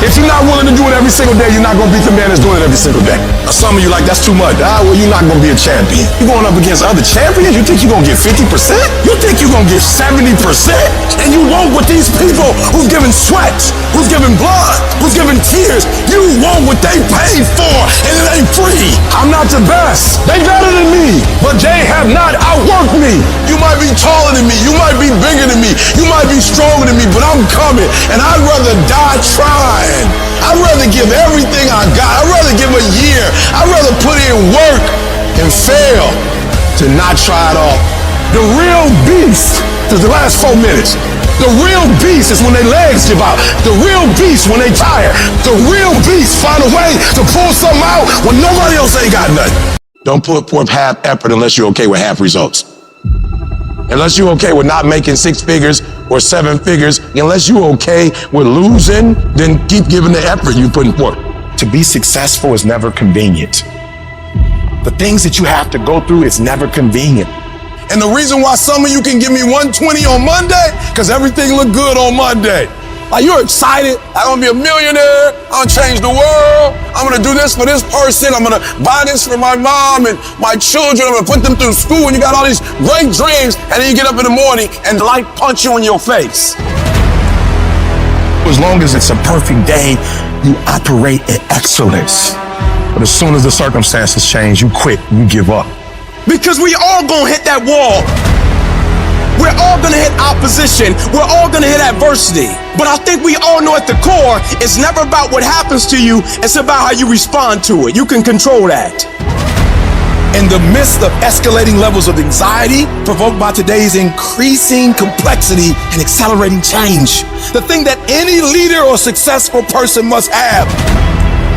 If you're not willing to do it every single day, you're not going to beat the man that's doing it every single day. Some of you like, that's too much. Well, you're not going to be a champion. You're going up against other champions? You think you're going to get 50%? You think you're going to get 70%? And you won't with these people who've given sweat, who's given blood, who's given tears. You want what they paid for, and it ain't free. I'm not the best. They better than me, but they have not outworked me. You might be taller than me. You might be bigger than me. You might be stronger than me, but I'm coming, and I'd rather die trying. I'd rather give everything I got. I'd rather give a year. I'd rather put in work and fail to not try it all. The real beast is the last 4 minutes. The real beast is when their legs give out. The real beast when they tired. The real beast find a way to pull something out when nobody else ain't got nothing. Don't put forth half effort unless you're okay with half results. Unless you're okay with not making 6 figures or 7 figures, unless you're okay with losing, then keep giving the effort you're putting forth. To be successful is never convenient. The things that you have to go through is never convenient. And the reason why some of you can give me 120 on Monday, because everything look good on Monday. Like, you're excited. I'm gonna be a millionaire. I'm gonna change the world. I'm gonna do this for this person. I'm gonna buy this for my mom and my children. I'm gonna put them through school. And you got all these great dreams. And then you get up in the morning and life punch you in your face. As long as it's a perfect day, you operate in excellence. But as soon as the circumstances change, you quit, you give up. Because we all gonna hit that wall. We're all gonna hit opposition. We're all gonna hit adversity. But I think we all know at the core, it's never about what happens to you, it's about how you respond to it. You can control that. In the midst of escalating levels of anxiety provoked by today's increasing complexity and accelerating change, the thing that any leader or successful person must have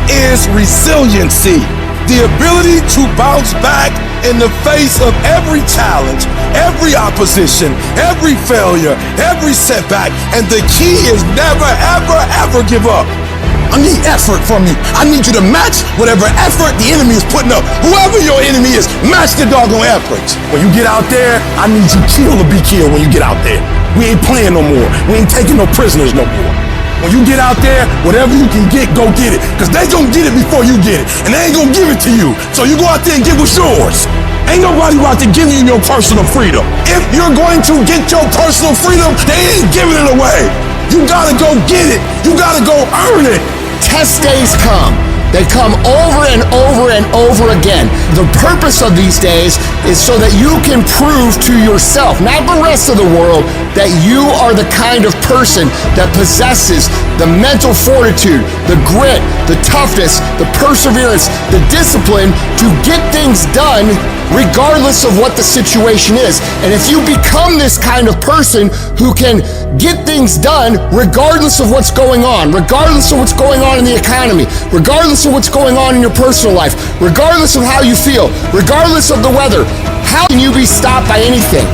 is resiliency. The ability to bounce back in the face of every challenge, every opposition, every failure, every setback. And the key is never, ever, ever give up. I need effort from you. I need you to match whatever effort the enemy is putting up. Whoever your enemy is, match the doggone effort. When you get out there, I need you killed or be killed when you get out there. We ain't playing no more. We ain't taking no prisoners no more. When you get out there, whatever you can get, go get it. Because they gonna get it before you get it. And they ain't gonna give it to you. So you go out there and get what's yours. Ain't nobody about to give you your personal freedom. If you're going to get your personal freedom, they ain't giving it away. You gotta go get it. You gotta go earn it. Test days come. They come over and over and over again. The purpose of these days is so that you can prove to yourself, not the rest of the world, that you are the kind of person that possesses the mental fortitude, the grit, the toughness, the perseverance, the discipline to get things done regardless of what the situation is. And if you become this kind of person who can get things done regardless of what's going on, regardless of what's going on in the economy, regardless of what's going on in your personal life, regardless of how you feel, regardless of the weather, how can you be stopped by anything?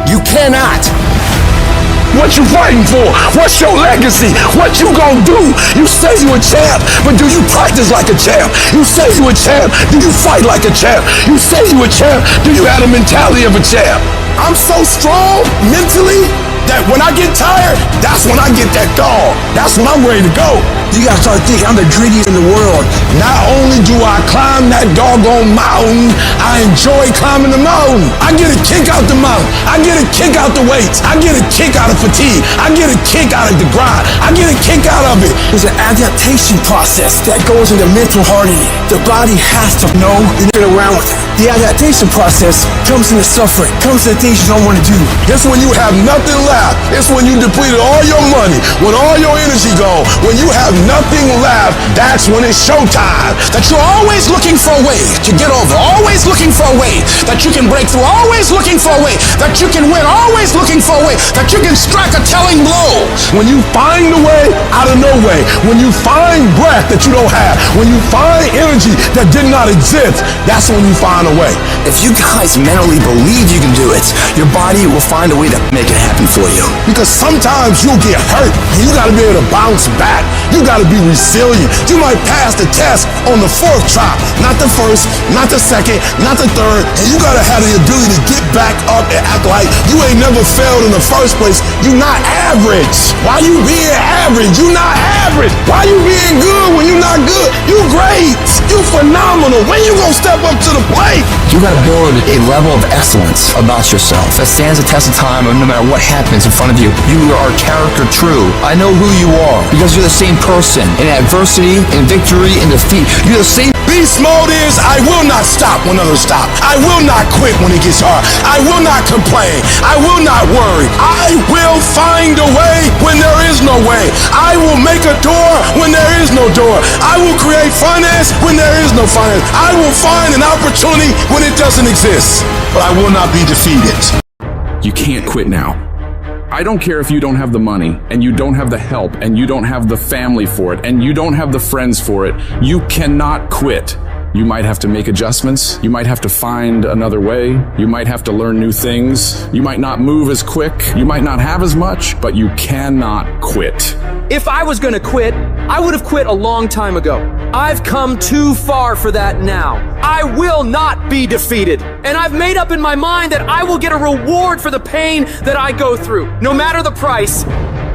You cannot. What you fighting for? What's your legacy? What you gonna do? You say you a champ, but do you practice like a champ? You say you a champ, do you fight like a champ? You say you a champ, do you have the mentality of a champ? I'm so strong mentally that when I get tired, that's when I get that dog. That's when I'm ready to go. You gotta start thinking I'm the greediest in the world. Not only do I climb that doggone mountain, I enjoy climbing the mountain. I get a kick out the mountain. I get a kick out the weights. I get a kick out of fatigue. I get a kick out of the grind. I get a kick out of it. There's an adaptation process that goes into mental hardening. The body has to know and get around with it. The adaptation process comes into suffering, comes into things you don't want to do. It's when you have nothing left. It's when you depleted all your money, when all your energy gone, when you have nothing left, that's when it's showtime. That you're always looking for a way to get over, always looking for a way that you can break through, always looking for a way that you can win, always looking for a way that you can strike a telling blow. When you find a way out of no way, when you find breath that you don't have, when you find energy that did not exist, that's when you find a way. If you guys mentally believe you can do it, your body will find a way to make it happen for you. Because sometimes you'll get hurt and you gotta be able to bounce back. You gotta be resilient. You might pass the test on the 4th try, not the 1st, not the 2nd, not the 3rd, and you gotta have the ability to get back up and act like you ain't never failed in the first place. You not average. Why you being average? You not average. Why you being good when you not good? You great. You phenomenal. When you gonna step up to the plate? You gotta build a level of excellence about yourself that stands the test of time, and no matter what happens in front of you, you are character true. I know who you are because you're the same person in adversity, in victory, in defeat. You're the same. Beast mode is I will not stop when others stop. I will not quit when it gets hard. I will not complain. I will not worry. I will find a way when there is no way. I will make a door when there is no door. I will create finance when there is no finance. I will find an opportunity when it doesn't exist. But I will not be defeated. You can't quit now. I don't care if you don't have the money, and you don't have the help, and you don't have the family for it, and you don't have the friends for it. You cannot quit. You might have to make adjustments. You might have to find another way. You might have to learn new things. You might not move as quick. You might not have as much, but you cannot quit. If I was gonna quit, I would have quit a long time ago. I've come too far for that now. I will not be defeated. And I've made up in my mind that I will get a reward for the pain that I go through, no matter the price.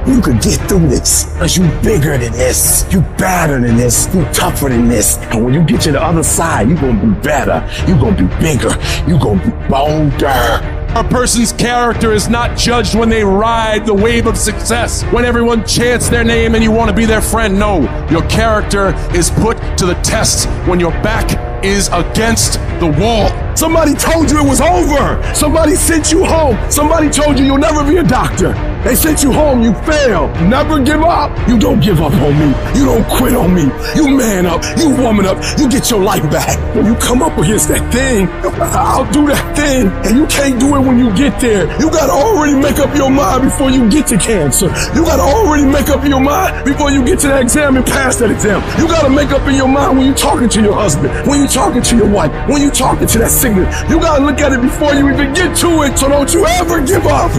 You could get through this, because you bigger than this, you better than this, you tougher than this. And when you get to the other side, you're gonna be better, you're gonna be bigger, you're gonna be bolder. A person's character is not judged when they ride the wave of success, when everyone chants their name and you want to be their friend. No, your character is put to the test when your back is against the wall. Somebody told you it was over. Somebody sent you home. Somebody told you you'll never be a doctor. They sent you home, you failed. Never give up. You don't give up on me. You don't quit on me. You man up. You woman up. You get your life back. When you come up against that thing, I'll do that thing. And you can't do it when you get there. You gotta already make up your mind before you get to cancer. You gotta already make up your mind before you get to that exam and pass that exam. You gotta make up in your mind when you're talking to your husband, when you're talking to your wife, when you're talking to that sickness. You gotta look at it before you even get to it, so don't you ever give up.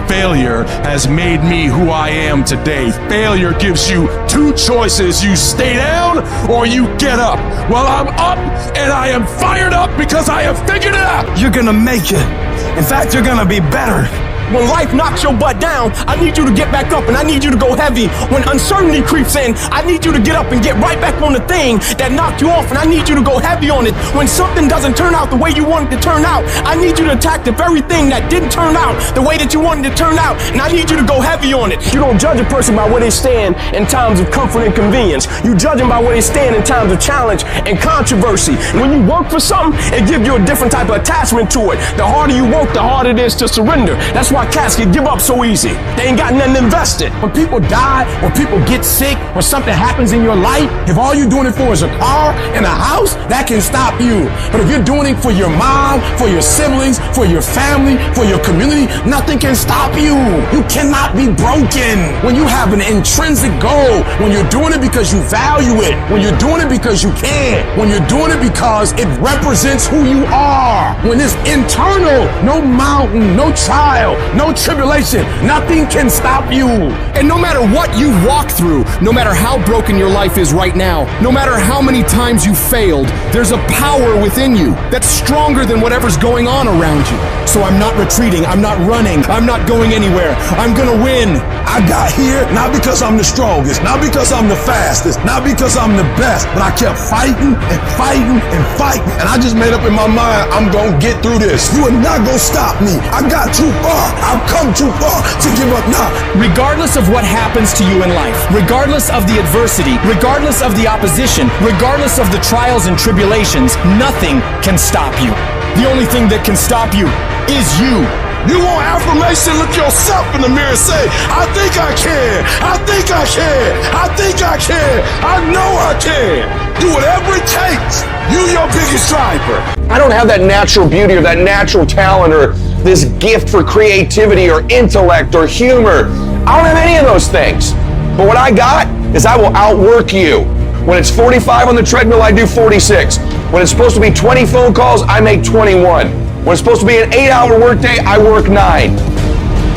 Failure has made me who I am today. Failure gives you two choices. You stay down or you get up. Well, I'm up and I am fired up because I have figured it out. You're gonna make it. In fact, you're gonna be better. When life knocks your butt down, I need you to get back up and I need you to go heavy. When uncertainty creeps in, I need you to get up and get right back on the thing that knocked you off, and I need you to go heavy on it. When something doesn't turn out the way you wanted to turn out, I need you to attack the very thing that didn't turn out the way that you wanted to turn out, and I need you to go heavy on it. You don't judge a person by where they stand in times of comfort and convenience. You judge them by where they stand in times of challenge and controversy. When you work for something, it gives you a different type of attachment to it. The harder you work, the harder it is to surrender. That's why cats can give up so easy. They ain't got nothing invested. When people die or people get sick or something happens in your life, if all you're doing it for is a car and a house, that can stop you. But if you're doing it for your mom, for your siblings, for your family, for your community, nothing can stop you. You cannot be broken. When you have an intrinsic goal, when you're doing it because you value it, when you're doing it because you can, when you're doing it because it represents who you are, when it's internal, no mountain, no trial, no tribulation, nothing can stop you. And no matter what you walk through, no matter how broken your life is right now, no matter how many times you failed, there's a power within you that's stronger than whatever's going on around you. So I'm not retreating, I'm not running, I'm not going anywhere. I'm gonna win. I got here not because I'm the strongest, not because I'm the fastest, not because I'm the best, but I kept fighting and fighting and fighting. And I just made up in my mind, I'm gonna get through this. You are not gonna stop me. I got too far. I've come too far to give up now. Regardless of what happens to you in life, regardless of the adversity, regardless of the opposition, regardless of the trials and tribulations, nothing can stop you. The only thing that can stop you is you. You want affirmation? Look yourself in the mirror and say, I think I can. I think I can. I think I can. I know I can. Do whatever it takes. You your biggest driver. I don't have that natural beauty or that natural talent or this gift for creativity or intellect or humor. I don't have any of those things. But what I got is I will outwork you. When it's 45 on the treadmill, I do 46. When it's supposed to be 20 phone calls, I make 21. When it's supposed to be an 8-hour workday, I work 9.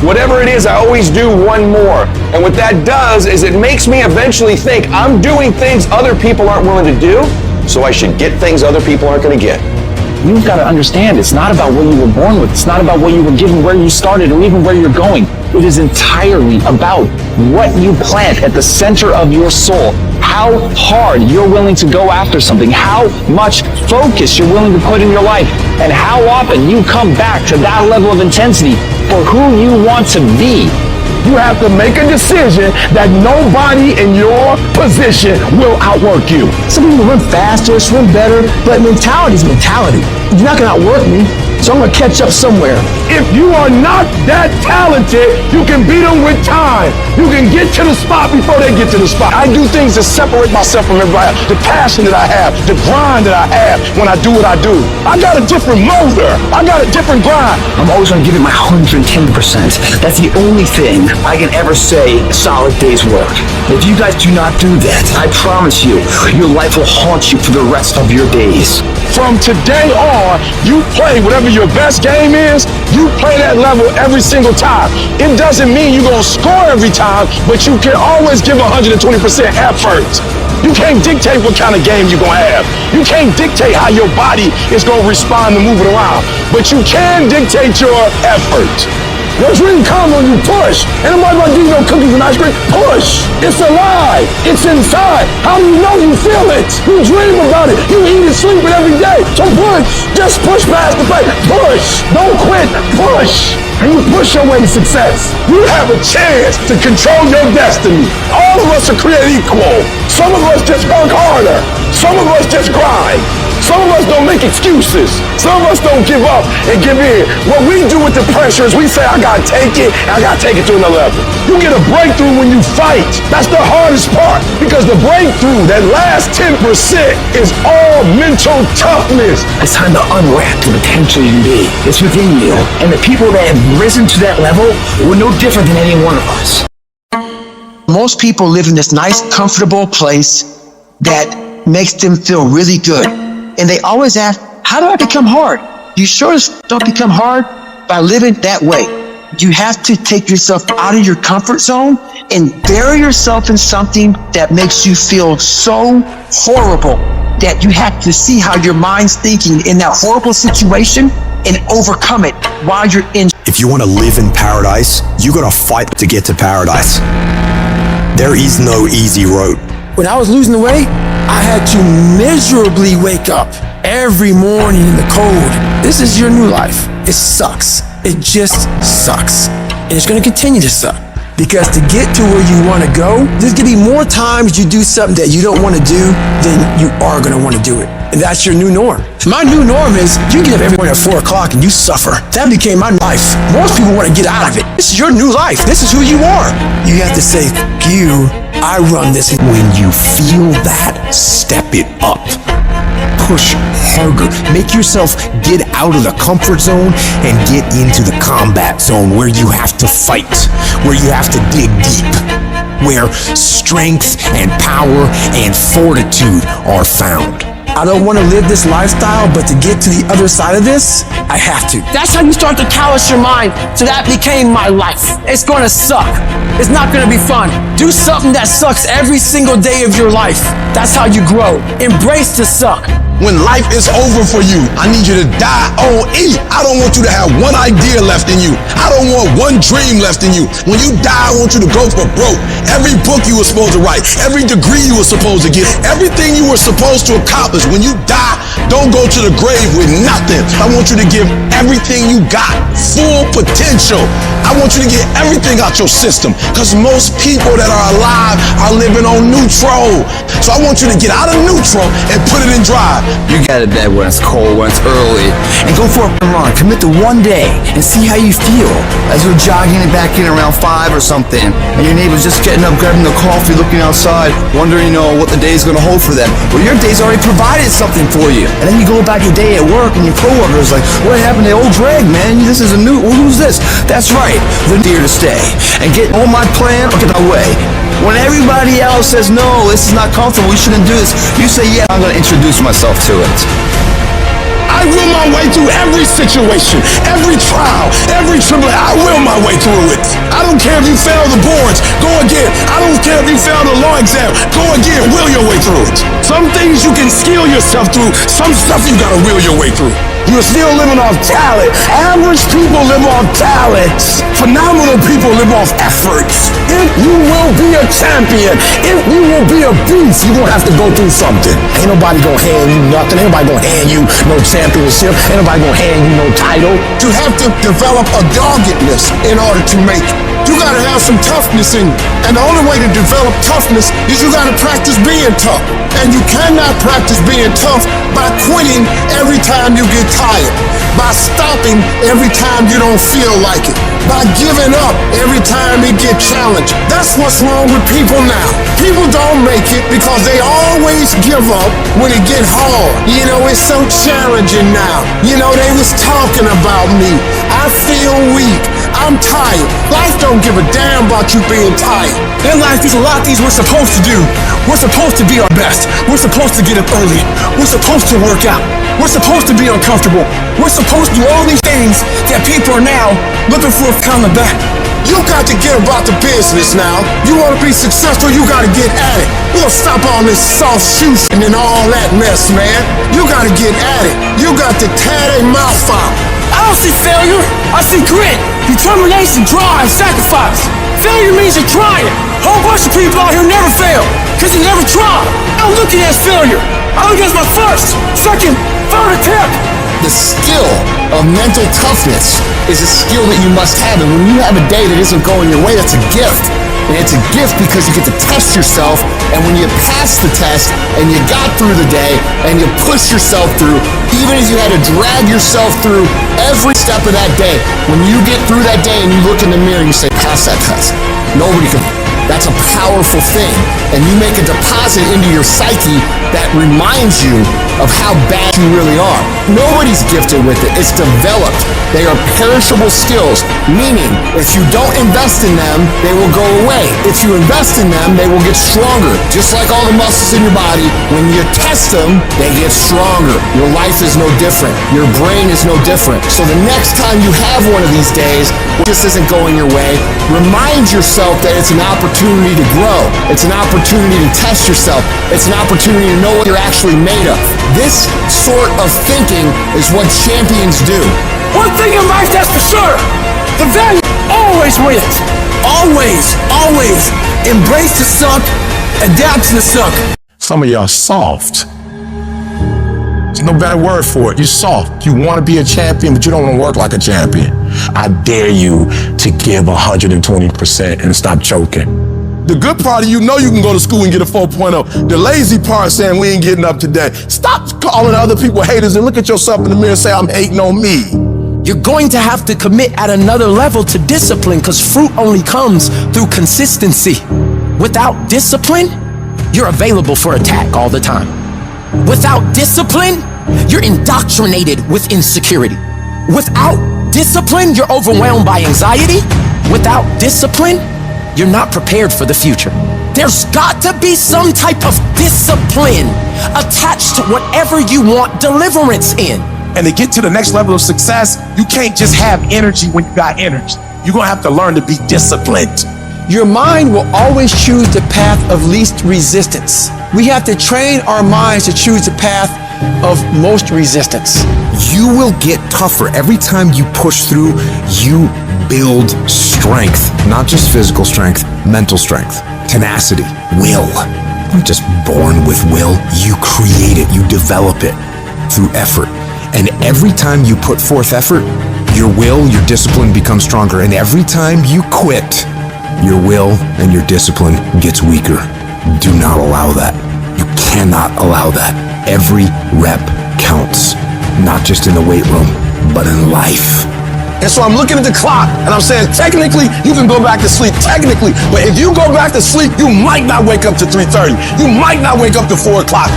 Whatever it is, I always do one more. And what that does is it makes me eventually think I'm doing things other people aren't willing to do, so I should get things other people aren't going to get. You've got to understand, it's not about what you were born with. It's not about what you were given, where you started, or even where you're going. It is entirely about what you plant at the center of your soul. How hard you're willing to go after something, how much focus you're willing to put in your life, and how often you come back to that level of intensity for who you want to be. You have to make a decision that nobody in your position will outwork you. Some people run faster, swim better, but mentality is mentality. You're not gonna outwork me, so I'm gonna catch up somewhere. If you are not that talented, you can beat them with time. You can get to the spot before they get to the spot. I do things to separate myself from everybody else. The passion that I have, the grind that I have when I do what I do. I got a different motor. I got a different grind. I'm always going to give it my 110%. That's the only thing I can ever say a solid day's work. If you guys do not do that, I promise you, your life will haunt you for the rest of your days. From today on, you play whatever your best game is, you play that level every single time. It doesn't mean you're going to score every time, but you can always give 120% effort. You can't dictate what kind of game you're going to have. You can't dictate how your body is going to respond to moving around, but you can dictate your effort. Your dream comes when you push. Ain't nobody gonna give you no cookies and ice cream. Push. It's alive. It's inside. How do you know you feel it? You dream about it. You eat and sleep it every day. So push. Just push past the pain. Push. Don't quit. Push. And you push your way to success. You have a chance to control your destiny. All of us are created equal. Some of us just work harder. Some of us just grind. Some of us don't make excuses. Some of us don't give up and give in. What we do with the pressure is we say, I gotta take it, and I gotta take it to another level. You get a breakthrough when you fight. That's the hardest part, because the breakthrough, that last 10%, is all mental toughness. It's time to unwrap the potential you can be. It's within you. And the people that have risen to that level were no different than any one of us. Most people live in this nice, comfortable place that makes them feel really good. And they always ask, how do I become hard? You sure don't become hard by living that way. You have to take yourself out of your comfort zone and bury yourself in something that makes you feel so horrible that you have to see how your mind's thinking in that horrible situation and overcome it while you're in. If you want to live in paradise, you gotta fight to get to paradise. There is no easy road. When I was losing the weight, I had to miserably wake up every morning in the cold. This is your new life. It sucks. It just sucks. And it's gonna continue to suck. Because to get to where you wanna go, there's gonna be more times you do something that you don't wanna do than you are gonna wanna do it. And that's your new norm. My new norm is you get up every morning at 4 o'clock and you suffer. That became my life. Most people wanna get out of it. This is your new life. This is who you are. You have to say, you, I run this. When you feel that, step it up. Push harder. Make yourself get out of the comfort zone and get into the combat zone where you have to fight, where you have to dig deep, where strength and power and fortitude are found. I don't want to live this lifestyle, but to get to the other side of this, I have to. That's how you start to callous your mind. So that became my life. It's going to suck. It's not going to be fun. Do something that sucks every single day of your life. That's how you grow. Embrace the suck. When life is over for you, I need you to die on E. I don't want you to have one idea left in you. I don't want one dream left in you. When you die, I want you to go for broke. Every book you were supposed to write, every degree you were supposed to get, everything you were supposed to accomplish. When you die, don't go to the grave with nothing. I want you to give everything you got, full potential. I want you to get everything out your system, because most people that are alive are living on neutral. So I want you to get out of neutral and put it in drive. You get out of bed when it's cold, when it's early, and go for a run. Commit to one day and see how you feel. As you're jogging it back in around 5 or something, and your neighbor's just getting up, grabbing the coffee, looking outside, wondering, what the day's gonna hold for them. Well, your day's already provided something for you. And then you go back your day at work, and your coworker's like, what happened to old Greg, man? This is a new, who's this? That's right, they're here to stay. And get on my plan or get my way. When everybody else says, no, this is not comfortable, we shouldn't do this, you say, yeah, I'm gonna introduce myself to it. I will my way through every situation, every trial, every tribulation. I will my way through it. I don't care if you fail the boards, go again. I don't care if you fail the law exam, go again, will your way through it. Some things you can skill yourself through, some stuff you gotta will your way through. You're still living off talent. Average people live off talents. Phenomenal people live off efforts. If you will be a champion, if you will be a beast, you're gonna have to go through something. Ain't nobody gonna hand you nothing. Ain't nobody gonna hand you no championship. Ain't nobody gonna hand you no title. You have to develop a doggedness in order to make it. You gotta have some toughness in you. And the only way to develop toughness is you gotta practice being tough. And you cannot practice being tough by quitting every time you get tired, by stopping every time you don't feel like it, by giving up every time you get challenged. That's what's wrong with people now. People don't make it because they always give up when it get hard. It's so challenging now. They was talking about me. I feel weak. I'm tired. Life don't give a damn about you being tired. In life, there's a lot of things we're supposed to do. We're supposed to be our best. We're supposed to get up early. We're supposed to work out. We're supposed to be uncomfortable. We're supposed to do all these things that people are now looking for coming back. You got to get about the business now. You want to be successful, you got to get at it. You gonna stop all this soft shooting and all that mess, man. You got to get at it. You got to tear their mouth out. I don't see failure. I see grit, determination, drive, sacrifice. Failure means you're trying. A whole bunch of people out here never fail because they never try. I don't look at it as failure. I look at it as my first, second, third attempt. The skill of mental toughness is a skill that you must have. And when you have a day that isn't going your way, that's a gift. And it's a gift because you get to test yourself. And when you pass the test and you got through the day and you push yourself through, even as you had to drag yourself through every step of that day, when you get through that day and you look in the mirror and you say, pass that test. Nobody can That's a powerful thing. And you make a deposit into your psyche that reminds you of how bad you really are. Nobody's gifted with it. It's developed. They are perishable skills, meaning if you don't invest in them, they will go away. If you invest in them, they will get stronger. Just like all the muscles in your body, when you test them, they get stronger. Your life is no different. Your brain is no different. So the next time you have one of these days, this isn't going your way, remind yourself that it's an opportunity to grow. It's an opportunity to test yourself. It's an opportunity to know what you're actually made of. This sort of thinking is what champions do. One thing in life that's for sure, the value always wins. Always, always. Embrace the suck, adapt to the suck. Some of y'all soft. There's no better word for it. You're soft. You want to be a champion, but you don't want to work like a champion. I dare you to give 120% and stop choking. The good part of you know you can go to school and get a 4.0. The lazy part saying we ain't getting up today. Stop calling other people haters and look at yourself in the mirror and say, I'm hating on me. You're going to have to commit at another level to discipline because fruit only comes through consistency. Without discipline, you're available for attack all the time. Without discipline, you're indoctrinated with insecurity. Without discipline, you're overwhelmed by anxiety. Without discipline, you're not prepared for the future. There's got to be some type of discipline attached to whatever you want deliverance in. And to get to the next level of success, you can't just have energy when you got energy. You're gonna have to learn to be disciplined. Your mind will always choose the path of least resistance. We have to train our minds to choose the path of most resistance. You will get tougher every time you push through. You build strength, not just physical strength, mental strength, tenacity, will. You're not just born with will. You create it, you develop it through effort. And every time you put forth effort, your will, your discipline becomes stronger. And every time you quit, your will and your discipline gets weaker. Do not allow that. You cannot allow that. Every rep counts, not just in the weight room, but in life. And so I'm looking at the clock and I'm saying, technically, you can go back to sleep, technically. But if you go back to sleep, you might not wake up to 3:30. You might not wake up to 4 o'clock.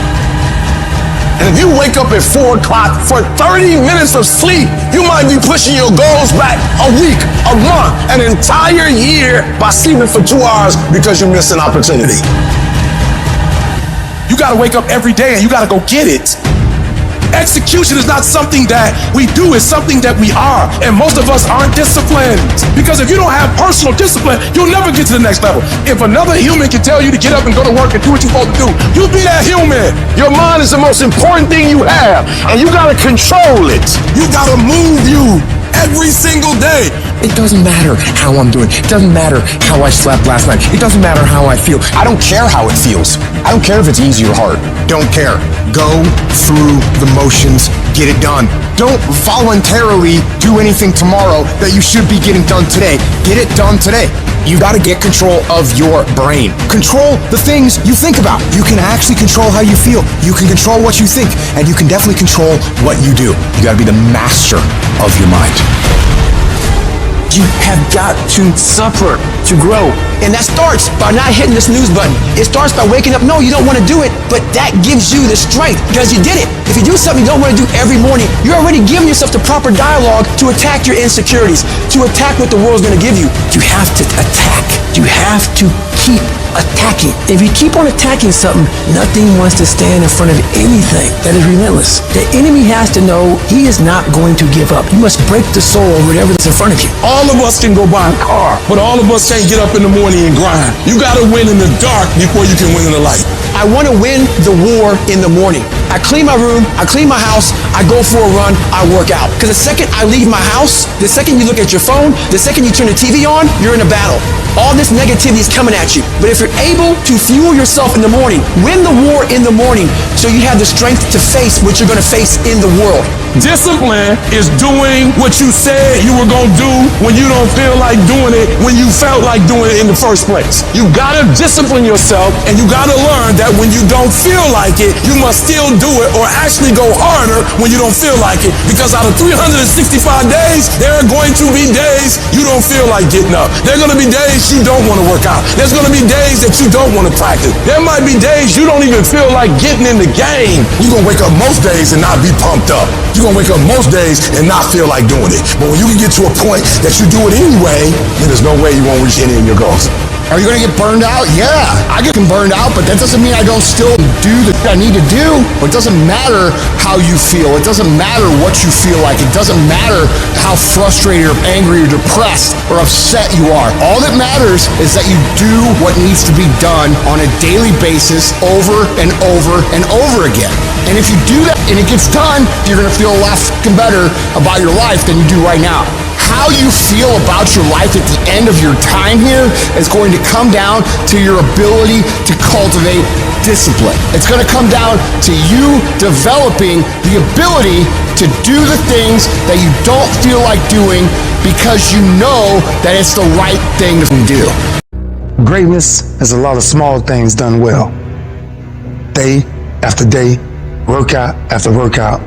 And if you wake up at 4 o'clock for 30 minutes of sleep, you might be pushing your goals back a week, a month, an entire year by sleeping for 2 hours because you missed an opportunity. You gotta wake up every day and you gotta go get it. Execution is not something that we do, it's something that we are. And most of us aren't disciplined. Because if you don't have personal discipline, you'll never get to the next level. If another human can tell you to get up and go to work and do what you're supposed to do, you be that human. Your mind is the most important thing you have, and you gotta control it. You gotta move you every single day. It doesn't matter how I'm doing. It doesn't matter how I slept last night. It doesn't matter how I feel. I don't care how it feels. I don't care if it's easy or hard. Don't care. Go through the motions. Get it done. Don't voluntarily do anything tomorrow that you should be getting done today. Get it done today. You gotta get control of your brain. Control the things you think about. You can actually control how you feel. You can control what you think. And you can definitely control what you do. You gotta be the master of your mind. You have got to suffer to grow. And that starts by not hitting the snooze button. It starts by waking up. No, you don't want to do it, but that gives you the strength because you did it. If you do something you don't want to do every morning, you're already giving yourself the proper dialogue to attack your insecurities, to attack what the world's going to give you. You have to attack. You have to keep attacking. If you keep on attacking something, nothing wants to stand in front of anything that is relentless. The enemy has to know he is not going to give up. You must break the soul of whatever is in front of you. All of us can go buy a car, but all of us can't get up in the morning and grind. You gotta win in the dark before you can win in the light. I want to win the war in the morning. I clean my room, I clean my house, I go for a run, I work out. Because the second I leave my house, the second you look at your phone, the second you turn the TV on, you're in a battle. All this negativity is coming at you. But if you're able to fuel yourself in the morning, win the war in the morning, so you have the strength to face what you're going to face in the world. Discipline is doing what you said you were going to do when you don't feel like doing it, when you felt like doing it in the first place. You got to discipline yourself, and you got to learn that when you don't feel like it, you must still do it or actually go harder when you don't feel like it. Because out of 365 days, there are going to be days you don't feel like getting up. There are going to be days you don't want to work out. There's going to be days that you don't want to practice. There might be days you don't even feel like getting in the game. You're going to wake up most days and not be pumped up. You're going to wake up most days and not feel like doing it. But when you can get to a point that you do it anyway, then there's no way you won't reach any of your goals. Are you going to get burned out? Yeah, I get burned out, but that doesn't mean I don't still do the thing I need to do. It doesn't matter how you feel. It doesn't matter what you feel like. It doesn't matter how frustrated or angry or depressed or upset you are. All that matters is that you do what needs to be done on a daily basis over and over and over again. And if you do that and it gets done, you're going to feel a lot fucking better about your life than you do right now. How you feel about your life at the end of your time here is going to come down to your ability to cultivate discipline. It's going to come down to you developing the ability to do the things that you don't feel like doing because you know that it's the right thing to do. Greatness is a lot of small things done well. Day after day, workout after workout,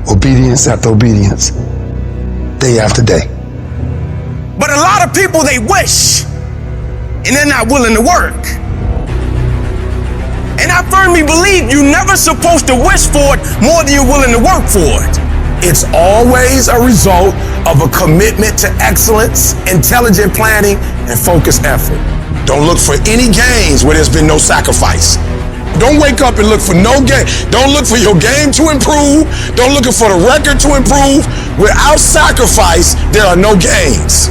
obedience after obedience, day after day. But a lot of people, they wish, and they're not willing to work. And I firmly believe you're never supposed to wish for it more than you're willing to work for it. It's always a result of a commitment to excellence, intelligent planning, and focused effort. Don't look for any gains where there's been no sacrifice. Don't wake up and look for no game. Don't look for your game to improve. Don't look for the record to improve. Without sacrifice, there are no gains.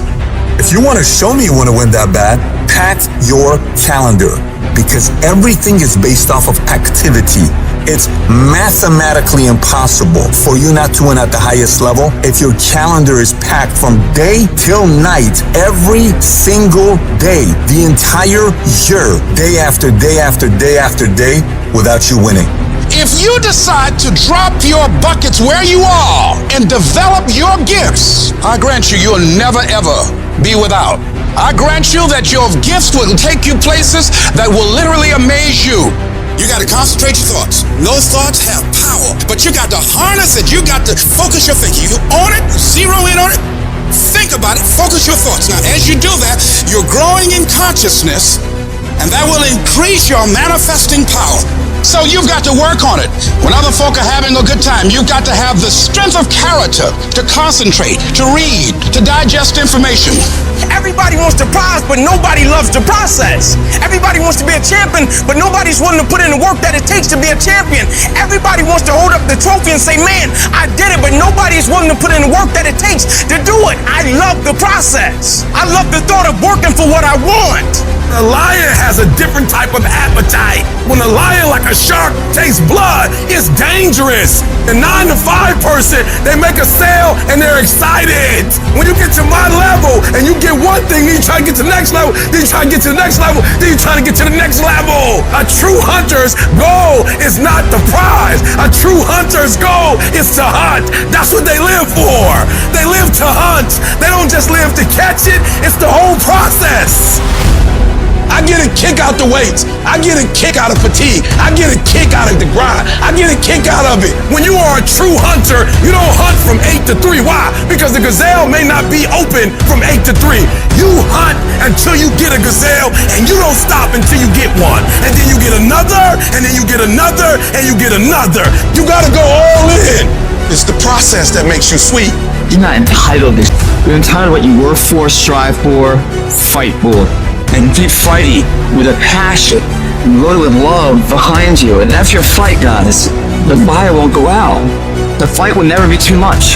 If you want to show me you want to win that bad, pack your calendar, because everything is based off of activity. It's mathematically impossible for you not to win at the highest level if your calendar is packed from day till night, every single day, the entire year, day after day after day after day, without you winning. If you decide to drop your buckets where you are and develop your gifts, I grant you, you'll never ever be without. I grant you that your gifts will take you places that will literally amaze you. You got to concentrate your thoughts. Those thoughts have power, but you got to harness it. You got to focus your thinking. You own it, zero in on it, think about it, focus your thoughts. Now, as you do that, you're growing in consciousness, and that will increase your manifesting power. So you've got to work on it. When other folk are having a good time, you've got to have the strength of character to concentrate, to read, to digest information. Everybody wants to prize, but nobody loves the process. Everybody wants to be a champion, but nobody's willing to put in the work that it takes to be a champion. Everybody wants to hold up the trophy and say, man, I did it, but nobody's willing to put in the work that it takes to do it. I love the process. I love the thought of working for what I want. A lion has a different type of appetite. When a lion, like a shark, tastes blood, it's dangerous. The 9-to-5 person, they make a sale and they're excited. When you get to my level and you get one thing, then you try to get to the next level, then you try to get to the next level, then you try to get to the next level. A true hunter's goal is not the prize. A true hunter's goal is to hunt. That's what they live for. They live to hunt. They don't just live to catch it. It's the whole process. I get a kick out the weights. I get a kick out of fatigue. I get a kick out of the grind. I get a kick out of it. When you are a true hunter, you don't hunt from 8 to 3. Why? Because the gazelle may not be open from 8 to 3. You hunt until you get a gazelle, and you don't stop until you get one. And then you get another, and then you get another, and you get another. You gotta go all in. It's the process that makes you sweet. You're not entitled to this. You're entitled to what you work for, strive for, fight for. And keep fighting with a passion, loaded with love behind you. And after your fight, guys, the fire won't go out. The fight will never be too much.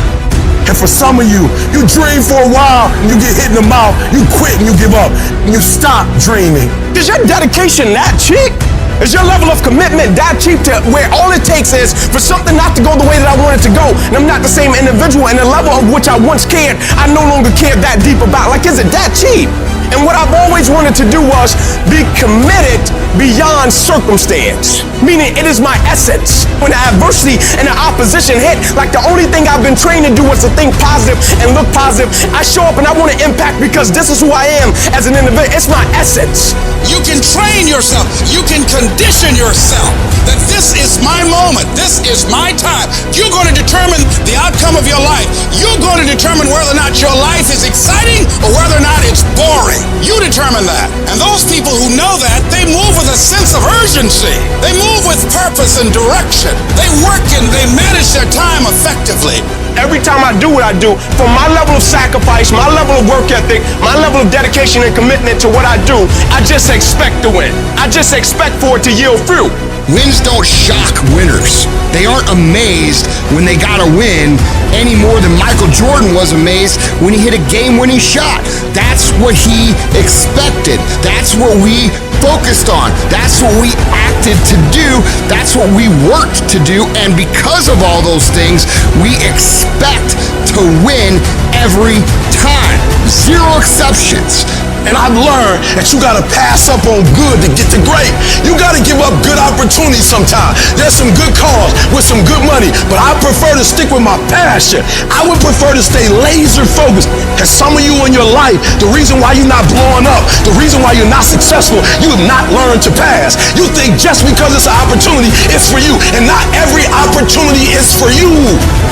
And for some of you, you dream for a while, and you get hit in the mouth, you quit and you give up, and you stop dreaming. Is your dedication that cheap? Is your level of commitment that cheap to where all it takes is for something not to go the way that I want it to go, and I'm not the same individual, and the level of which I once cared, I no longer care that deep about? Like, is it that cheap? And what I've always wanted to do was be committed beyond circumstance. Meaning it is my essence. When the adversity and the opposition hit, like the only thing I've been trained to do was to think positive and look positive. I show up and I want to impact because this is who I am as an individual. It's my essence. You can train yourself. You can condition yourself that this is my moment. This is my time. You're going to determine the outcome of your life. You're going to determine whether or not your life is exciting or whether or not it's boring. You determine that. And those people who know that, they move with a sense of urgency. They move with purpose and direction. They work and they manage their time effectively. Every time I do what I do, from my level of sacrifice, my level of work ethic, my level of dedication and commitment to what I do, I just expect to win. I just expect for it to yield fruit. Wins don't shock winners. They aren't amazed when they got a win any more than Michael Jordan was amazed when he hit a game-winning shot. That's what he expected. That's what we focused on. That's what we acted to do. That's what we worked to do. And because of all those things, we expect to win every time. Zero exceptions. And I've learned that you gotta pass up on good to get to great. You gotta give up good opportunities sometimes. There's some good cause with some good money, but I prefer to stick with my passion. I would prefer to stay laser focused. Cause some of you in your life, the reason why you're not blowing up, the reason why you're not successful, you have not learned to pass. You think just because it's an opportunity, it's for you. And not every opportunity is for you.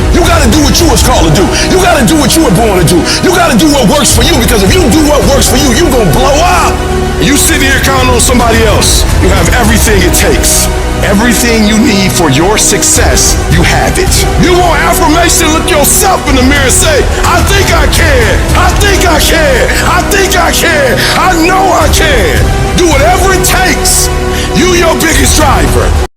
You gotta do what you was called to do. You gotta do what you were born to do. You gotta do what works for you, because if you do what works for you, you're gonna blow up. You sit here counting on somebody else. You have everything it takes. Everything you need for your success, you have it. You want affirmation? Look yourself in the mirror and say, I think I can. I think I can. I think I can. I know I can. Do whatever it takes. You your biggest driver.